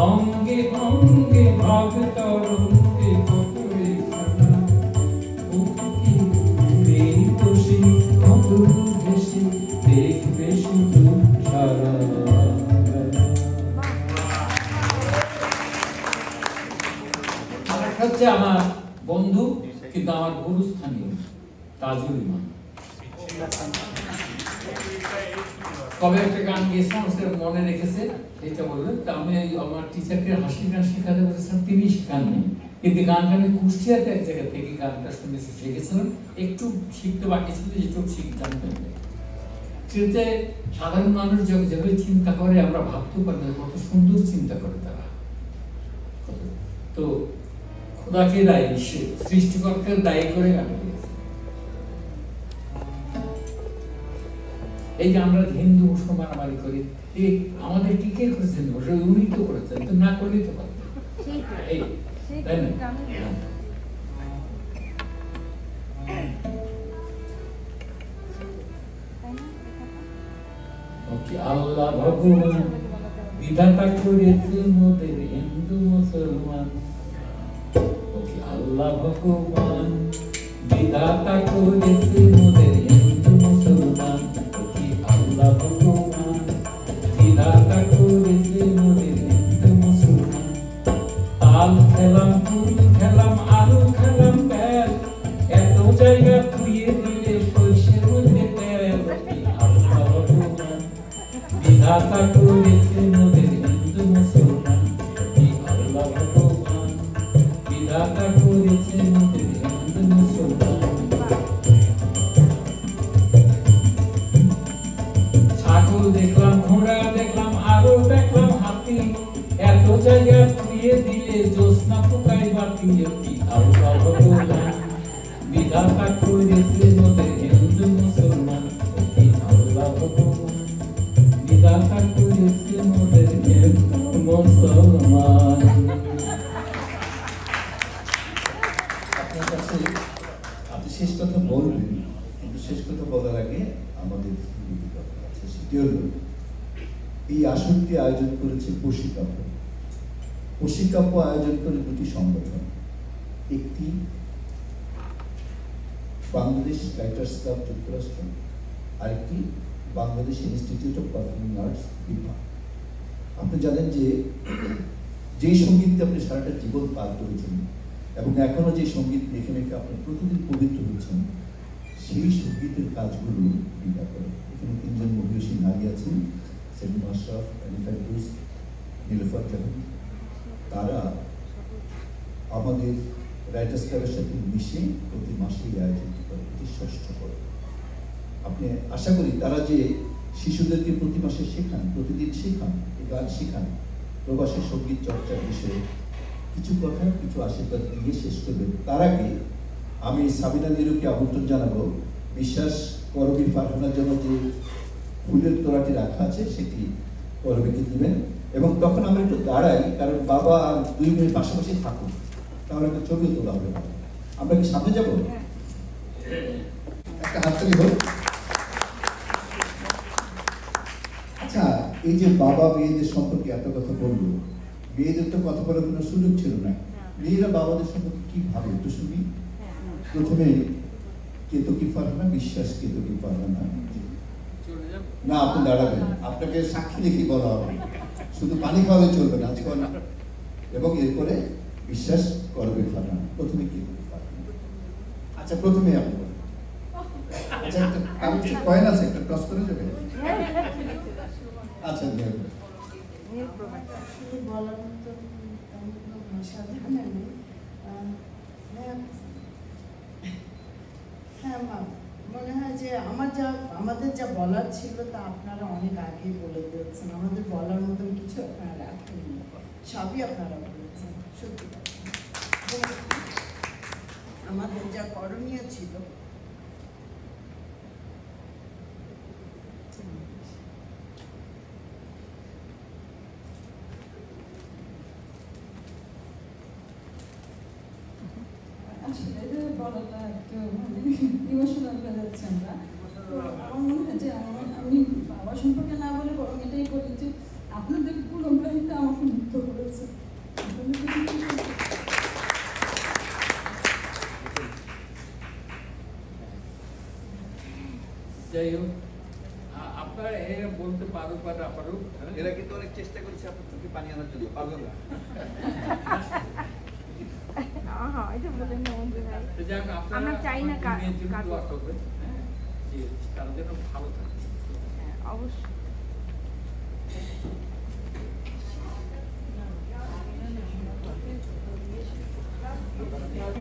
অঙ্গে অঙ্গে ভাগ তরঙ্গে কতরে খানা, বসে মধুর ভেসে দেখবে শুধু সারা। হচ্ছে আমার বন্ধু কিন্তু আমার গুরুস্থানীয় তাজুল ইমাম। কবে একটা গান গেছিলাম সেটা মনে রেখেছে, এটা বললেন। তা আমি আমার টিচারকে হাসি গান শেখাতে বলেছিলাম, তিনি শেখাননি, কিন্তু গানটা আমি কুষ্টিয়াতে এক জায়গা থেকে গানটা শুনেছি, শিখেছিলাম। একটু শিখতে বাকি ছিল, যেটুকু শিখতাম। সেটাতে সাধারণ মানুষ যেভাবে চিন্তা করে আমরা ভাবতেও পারি না কত সুন্দর চিন্তা করে তারা। তো খোদাকে দায়ী, সৃষ্টিকর্তাকে দায়ী করে গান গেয়েছে। এই যে আমরা হিন্দু মুসলমান মারামারি করি, এই আমাদের কি কে করেছেন? উনি তো করেছেন, তো না করলেই তো পারতেন, তাই না? আল্লাহ ভগবান বিধাতা করেছে মোদের হিন্দু মুসলমান। আল্লাহ ভগবান বিধাতা করেছে মোদের হিন্দু মুসলমান। আল্লাহ ভগবান বিধাতা করেছে মোদের হিন্দু মুসলমান। তাল খেলাম, ফুল খেলাম, আলু খেলাম, তেল এত জায়গা ধুয়ে দিলে সরষের মধ্যে তেল। আল্লাহ ভগবান বিধাতা করেছে মোদের হিন্দু মুসলমান। আল্লাহ ভগবান বিধাতা করেছে মোদের হিন্দু মুসলমান। ছাগল দেখলাম, ঘোড়া দেখলাম, আরো দেখলাম হাতি এত জায়গা ধুয়ে দিলে জ্যোৎস্না পোকায় বাতি। আল্লাহ ভগবান বিধাতা করেছে মোদের হিন্দু মুসলমান। আল্লাহ ভগবান বিধাতা করেছে মোদের হিন্দু মুসলমান। আপনার কাছে আপনি শেষ কথা বলবেন, কিন্তু শেষ কথা বলার আগে আমাদের আছে, সেটি হল এই আসরটি আয়োজন করেছে পশিকাব্য। পশিকাব্য আয়োজন করে দুটি সংগঠন, একটি বাংলাদেশ রাইটার্স ক্লাব যুক্তরাষ্ট্র, আরেকটি Bangladesh institute of performing arts বিভাগ। আপনি জানেন যে যেই সঙ্গীত আপনি সারাটা জীবন পার করেছেন এবং এখনো যে সঙ্গীত মেখে মেখে আপনি প্রতিদিন পবিত্র হচ্ছেন, সেই সঙ্গীতের কাজগুলো বিভাগ করে। এখানে তিনজন মহিষী নারী আছেন, সেলিম আশরাফ, আনিফা ইদ্রিস, নীলুফার জাহান। তারা আমাদের রাইটার্স ক্লাবের সাথে মিশে প্রতি মাসে এই আয়োজনটি করে, এটি ষষ্ঠ করে। আপনি আশা করি তারা যে শিশুদেরকে প্রতি মাসে শেখান, প্রতিদিন শেখান, এই গান শেখান, প্রবাসী সঙ্গীত চর্চার বিষয়ে কিছু কথা, কিছু আশীর্বাদ দিয়ে শেষ করবেন। তার আগে আমি সাবিনা লিরুকে আমন্ত্রণ জানাবো বিশ্বাস করবি ফারহানার জন্য যে ফুলের তোড়াটি রাখা আছে সেটি করবিকে দিবেন, এবং তখন আমরা একটু দাঁড়াই, কারণ বাবা আর দুই মেয়ে পাশাপাশি থাকুন, তাহলে একটা ছবিও তোলা হবে। আমরা কি সামনে যাবো? একটা হাততালি হোক। আচ্ছা, এই যে বাবা মেয়েদের সম্পর্কে এত কথা বললো, মেয়েদের তো কথা বলার কোনো সুযোগ ছিল না, মেয়েরা বাবাদের সম্পর্কে কি ভাবে একটু শুনি। প্রথমে কেতকী ফারহানা, বিশ্বাস কেতকী ফারহানা। না, আপনি দাঁড়াবেন, আপনাকে সাক্ষী রেখে বলা হবে, শুধু পানি খাওয়ালে চলবে না আজকাল। এবং এরপরে বিশ্বাস করবে ফারহানা। প্রথমে কেতকী ফারহানা। আচ্ছা, প্রথমে আপনি বলেন। আচ্ছা, একটা কয়েন আছে, একটা ক্রস করে যাবে। আচ্ছা, বলার মতো সাধারণ হ্যাঁ মা, মনে হয় যে আমাদের যা বলার ছিল তা আপনারা অনেক আগে বলে দিয়েছেন। আমাদের বলার মতন কিছু আপনারা রাখেননি, সবই আপনারা বলেছেন। সত্যি আমাদের যা করণীয় ছিল আসলে বলাটা একটু ইমোশনাল হয়ে যাচ্ছে আমরা। তো আমার মনে হয় যে আমি বাবা সম্পর্কে না বলে বরং এটাই বলি যে আপনাদের পুরোগ্রাহিতা আমাকে মুগ্ধ করেছে। যাই হোক, আপনারা বলতে পারুক বা না পারুক, এরা কিন্তু অনেক চেষ্টা করেছে আপনার চোখে পানি আনার জন্য, পারলো না। আমরা চাই না তারা যেন ভালো থাকে। অবশ্যই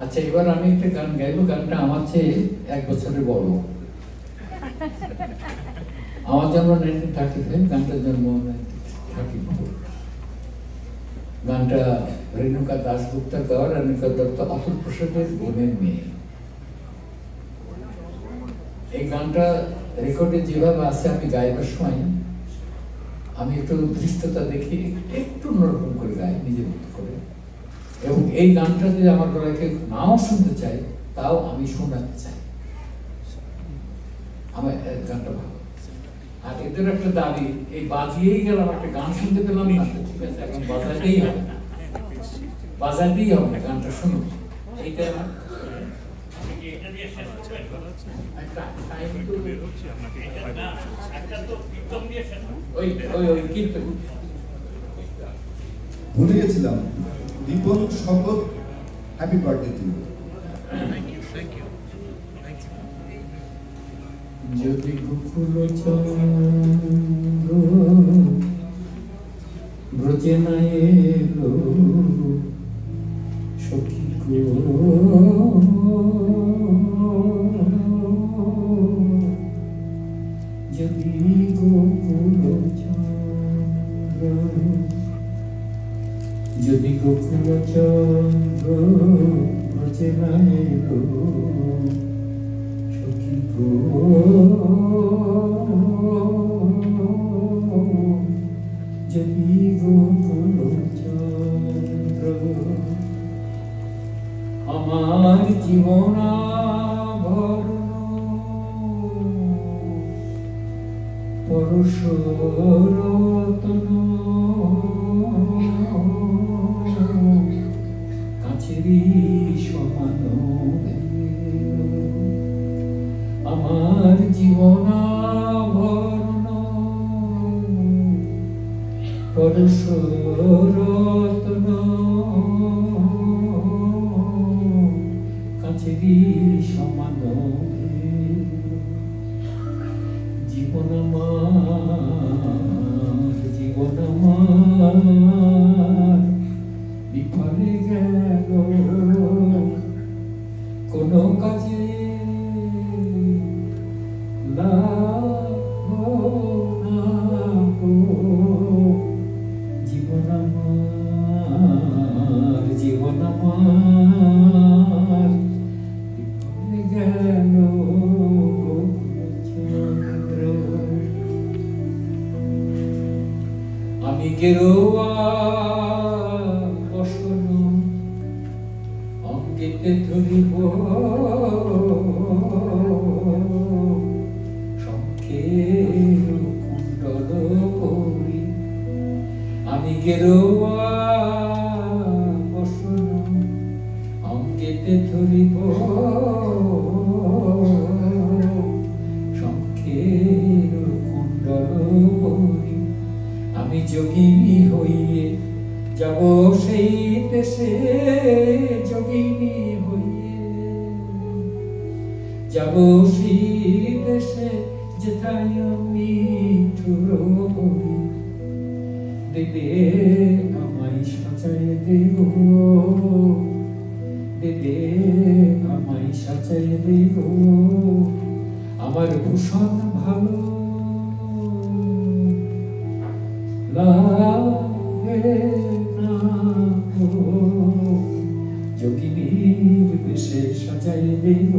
আচ্ছা, এবার আমি একটা গান গাইবো। গানটা আমার চেয়ে 1 বছরের বড়। আমার জন্ম 1935, গানটার জন্ম 1934। গানটা রেণুকা দাশগুপ্তার গাওয়া, রেণুকা দত্ত অতুল প্রসাদের বোনের মেয়ে। এই গানটা রেকর্ডে যেভাবে আছে, আমি গাইবার সময় আমি একটু দৃষ্টতা দেখি, একটু অন্যরকম করে গাই নিজের মতো করে। এবং এই গানটা যদি আমার গলাকে নাও শুনতে চাই, তাও আমি শোনাতে চাই। আমার গানটা ভালো। আর এদের একটা দাবি, এই বাজিয়েই গেলাম, একটা গান শুনতে পেলাম না, ঠিক আছে, এখন বাজাতেই হবে, বাজাতেই হবে, গানটা শুনুন। এইটাই আমার ভুলে গেছিলাম, রিপন শপথ, হ্যাপি বার্থডে টু ইউ। যদি গোকুল চন্দ্র ব্রজে না এলো সখী গো, যদি গোকুল চন্দ্র, যদি গোকুল চন্দ্র ব্রজে না এলো সখী গো, যদি গোকুল চন্দ্র আমার জীবনাভরণ পরশ রতন কাছেরই সমান, আমার জীবনাভরণ পরশ রতন কাছেরই সমান, জীবন আমার, জীবন আমার বিফলে গেল কোন কাজে জীবন আমার, জীবন আমার বিফলে গেল চন্দ্র। আমি গেরুয়া বসন অঙ্গিতে ধরিব, শঙ্খের কুণ্ডল পরি যাব সেই দেশে যেথায় আমি রই। দেবে আমায় সাজায় দেব, দেবে আমায় সাজায় দেব, আমার ভূষণ ভালো লাগে না গো। যোগিনীর বেশে সাজায় দেব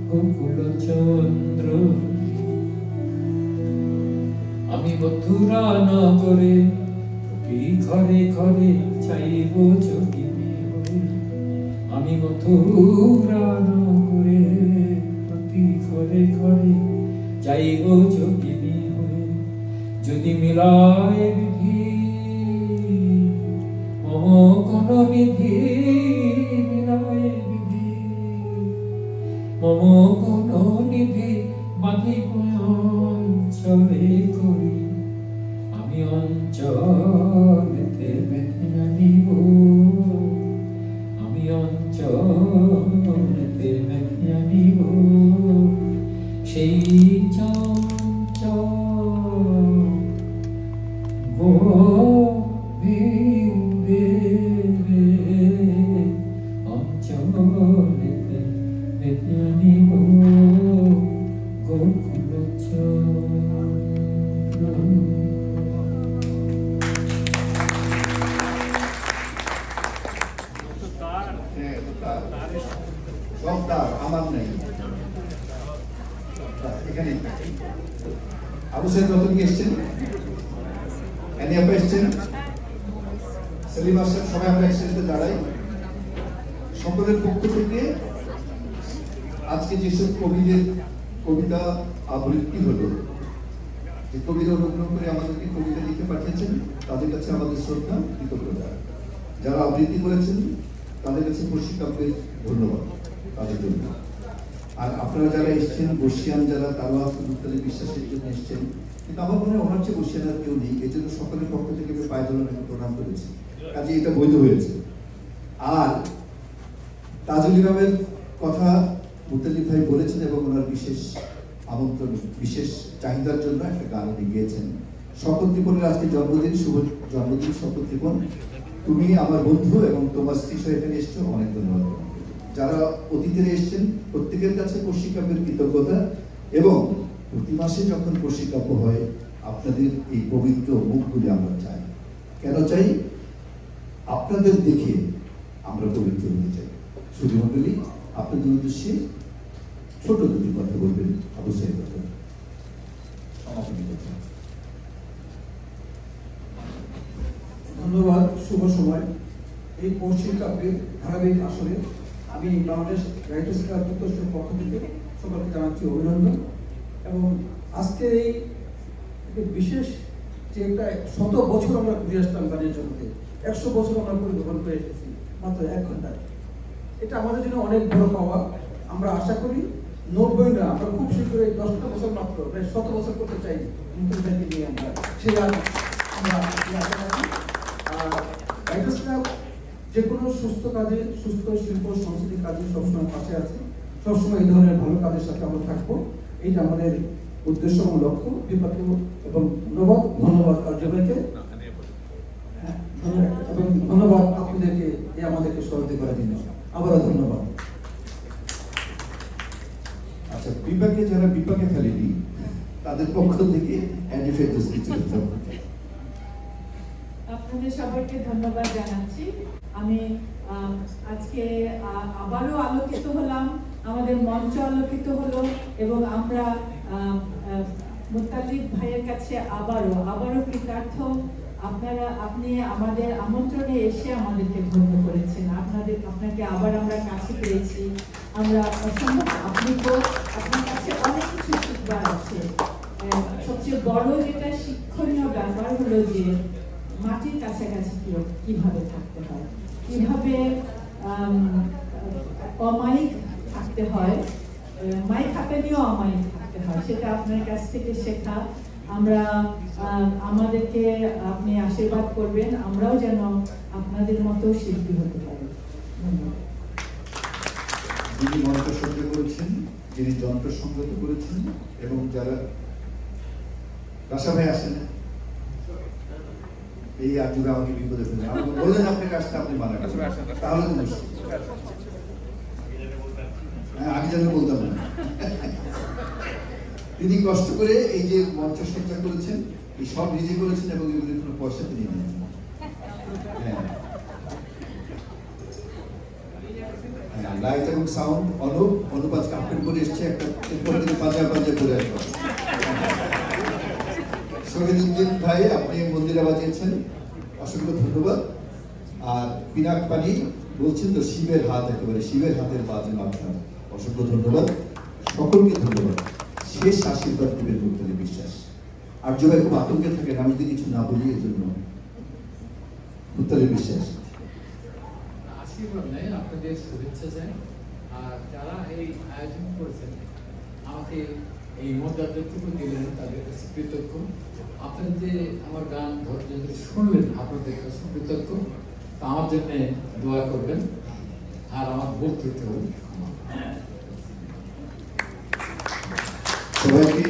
গোকুল চন্দ্র। আমি মথুরা নগরে প্রতি ঘরে ঘরে চাইব যোগিনী হয়ে। আমি মথুরা নগরে প্রতি ঘরে ঘরে চাইব যোগিনী হয়ে। যদি মিলায় বিধি মম কোন বিধি, মিলায় বিধি মম কোন নিধি, বাঁধিব অঞ্চলে করি। আমি অঞ্চলেতে বেঁধে আনিব, আমি অঞ্চলেতে বেঁধে আনিব সেই অঞ্চলেতে বেঁধে আনিব গোকুল চন্দ্র। সব তার, আমার নেই। এখানে আবু সাইদ নতুন কি এসছেন, এসছেন, সেলিম আসছেন, সবাই আমরা একসাথে দাঁড়াই। সকলের পক্ষ থেকে আজকে যেসব কবিদের কবিতা আবৃত্তি হলো, যে কবিরা অনুগ্রহ করে আমাদেরকে কবিতা লিখে পাঠিয়েছেন, তাদের কাছে আমাদের শ্রদ্ধা, কৃতজ্ঞতা। যারা আবৃত্তি করেছেন তাদের কাছে প্রশিক্ষকের ধন্যবাদ তাদের জন্য। আর আপনারা যারা এসছেন, বর্ষিয়ান যারা, তারাও মুক্তাদি বিশ্বাসের জন্য এসছেন, কিন্তু আমার মনে হয় ওনার চেয়ে বর্ষিয়ান আর কেউ নেই। এই জন্য সকলের পক্ষ থেকে আমি পায়ে ধরে প্রণাম করেছি, কাজে এটা বৈধ হয়েছে। আর তাজুল ইমামের কথা মুতালিব ভাই বলেছেন এবং ওনার বিশেষ আমন্ত্রণ, বিশেষ চাহিদার জন্য একটা গান উনি গিয়েছেন। শপথ ত্রিপনের আজকে জন্মদিন, শুভ জন্মদিন শপথ ত্রিপন। তুমি আমার বন্ধু এবং তোমার স্ত্রী সহ এখানে এসছো, অনেক ধন্যবাদ। যারা অতিথিরা এসছেন প্রত্যেকের কাছে প্রশিক্ষকের কৃতজ্ঞতা। এবং প্রতি মাসে যখন প্রশিক্ষক হয় আপনাদের এই পবিত্র মুখগুলি আমরা চাই। কেন চাই? আপনাদের দেখে আমরা পবিত্র হতে চাই। শুধু মন্ডলী, আপনাদের উদ্দেশ্যে ছোট দুটি কথা বলবেন আবু সাইদ কথা সমাপনী করছেন। ধন্যবাদ, শুভ সময়। এই পশ্চিম কাব্যের ধারাবাহিক আসরে আমি বাংলাদেশ রাইটার্স ক্লাব যুক্তরাষ্ট্রের পক্ষ থেকে সকলকে জানাচ্ছি অভিনন্দন। এবং আজকের এই বিশেষ যে একটা 100 বছর আমরা ঘুরে আসতাম গানের জগতে, 100 বছর আমরা পরিবর্তন করে এসেছি মাত্র 1 ঘন্টায়। এটা আমাদের জন্য অনেক বড় পাওয়া। আমরা আশা করি 90 না, আমরা খুব শীঘ্রই 10টা বছর মাত্র প্রায় 100 বছর করতে চাই মুক্তিযুদ্ধকে নিয়ে। আমরা সেই আমরা আশা রাখি। আর রাইটার্স ক্লাব যে কোনো সুস্থ কাজে, সুস্থ শিল্প সংস্কৃতি কাজে সবসময় পাশে আছে। সবসময় এই ধরনের ভালো কাজের সাথে আমরা থাকবো, এইটা আমাদের উদ্দেশ্য এবং লক্ষ্য। বিপাকে এবং ধন্যবাদ কার্যকরীকে, এবং ধন্যবাদ আপনাদেরকে এই আমাদেরকে সহযোগিতা করার জন্য আবারও ধন্যবাদ। আচ্ছা, বিপাকে যারা বিপাকে ফেলেনি তাদের পক্ষ থেকে আপনাদের সবাইকে ধন্যবাদ জানাচ্ছি। আমি আজকে আবারও আলোকিত হলাম, আমাদের মঞ্চ আলোকিত হলো এবং আমরা মুতালিব ভাইয়ের কাছে আবারও কৃতার্থ। আপনি আমাদের আমন্ত্রণে এসে আমাদেরকে ধন্য করেছেন। আপনাকে আবার আমরা কাছে পেয়েছি। আমরা অসম্ভব আপনার কাছে অনেক কিছু শিখবার আছে। সবচেয়ে বড় যেটা শিক্ষণীয় ব্যাপার হলো যে মাটির কাছাকাছি কিভাবে থাকতে হয়, কিভাবে অমায়িক থাকতে হয়, মাইক হাতে নিয়েও অমায়িক থাকতে হয়, সেটা আপনার কাছ থেকে শেখা। আমাদেরকে আপনি আশীর্বাদ করবেন, আমরাও যেন আপনাদের মতো শিল্পী হতে পারি। ধন্যবাদ। যিনি মন্ত্রসজ্জা করেছেন, যিনি যন্ত্র সংগত করেছেন, এবং যারা রাশা ভাই আসেন এই আজকে আমাকে বিপদে ফেলে আমাকে বললেন আপনার কাজটা আপনি মানা করবেন, তাহলে তো মুশকিল। হ্যাঁ, আগে যেন বলতাম না। তিনি কষ্ট করে এই যে মঞ্চসজ্জা করেছেন, এই সব নিজে করেছেন এবং এগুলির কোনো পয়সা তিনি নেন। হ্যাঁ, লাইট এবং সাউন্ড অনুপ আজকে আপডেট করে এসছে, একটা এরপরে থেকে পাঞ্জাব করে আসবো। শহীদুদ্দিন ভাই, আপনি মন্দিরে বাজিয়েছেন, অসংখ্য ধন্যবাদ। আর পিনাক পানি বলছেন তো শিবের হাত, একেবারে শিবের হাতের বাজে আপনার, অসংখ্য ধন্যবাদ, সকলকে ধন্যবাদ। শেষ আশীর্বাদ দেবেন মুক্তালী বিশ্বাস। আর্য ভাই খুব আতঙ্কে থাকেন আমি যদি কিছু না বলি, এই জন্য মুক্তালী বিশ্বাস। আশীর্বাদ নেই, আপনাদের শুভেচ্ছা চাই। আর যারা এই আয়োজন করেছেন, আমাকে এই মর্যাদাটুকু দিলেন, তাদের কাছে কৃতজ্ঞ। আপনারা যে আমার গান ধৈর্য ধরে শুনলেন, আপনাদের কাছে কৃতজ্ঞ। আমার জন্য দোয়া করবেন, আর আমার ভুল ত্রুটি হবে। সবাইকে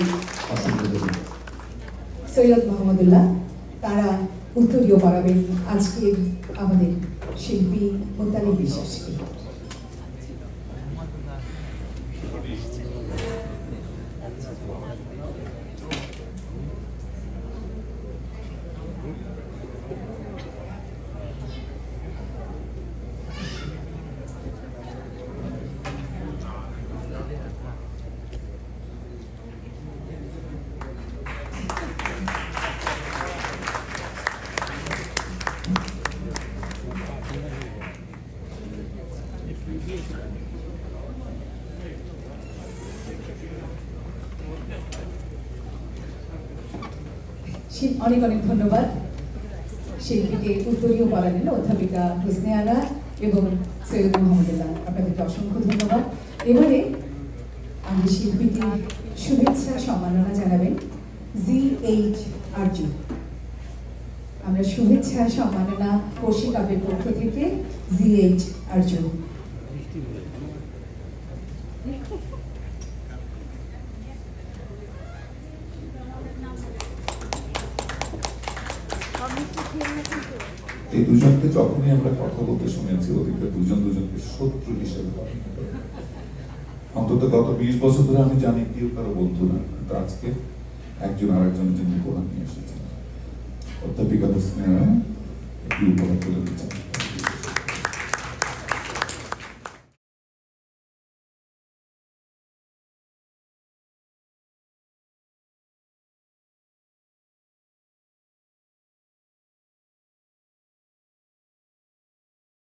অসংখ্য ধন্যবাদ। সৈয়দ মোহাম্মদুল্লাহ, তারা উত্তরীয় পড়াবেন আজকে আমাদের শিল্পী মুক্তালী বিশ্বাসকে। অনেক অনেক ধন্যবাদ। শিল্পীকে উত্তরীয় পড়ালেন অধ্যাপিকা হোসনে আরা এবং সৈয়দ মোহাম্মদুল্লাহ, আপনাদেরকে অসংখ্য ধন্যবাদ। এবারে আমাদের শিল্পীকে শুভেচ্ছা সম্মাননা জানাবেন ZH আরজু। আমরা শুভেচ্ছা সম্মাননা কৌশিক কাব্যের পক্ষ থেকে ZH আরজু। এই দুজনকে যখনই আমরা কথা বলতে শুনেছি, ওদিকে দুজনকে শত্রু হিসেবে অন্তত গত 20 বছর ধরে আমি জানি কেউ কারো বন্ধু না, কিন্তু আজকে একজন আরেকজনের জন্য উপহার নিয়ে এসেছেন। অধ্যাপিকা হোসনে আরা একটি উপহার তুলে দিচ্ছেন।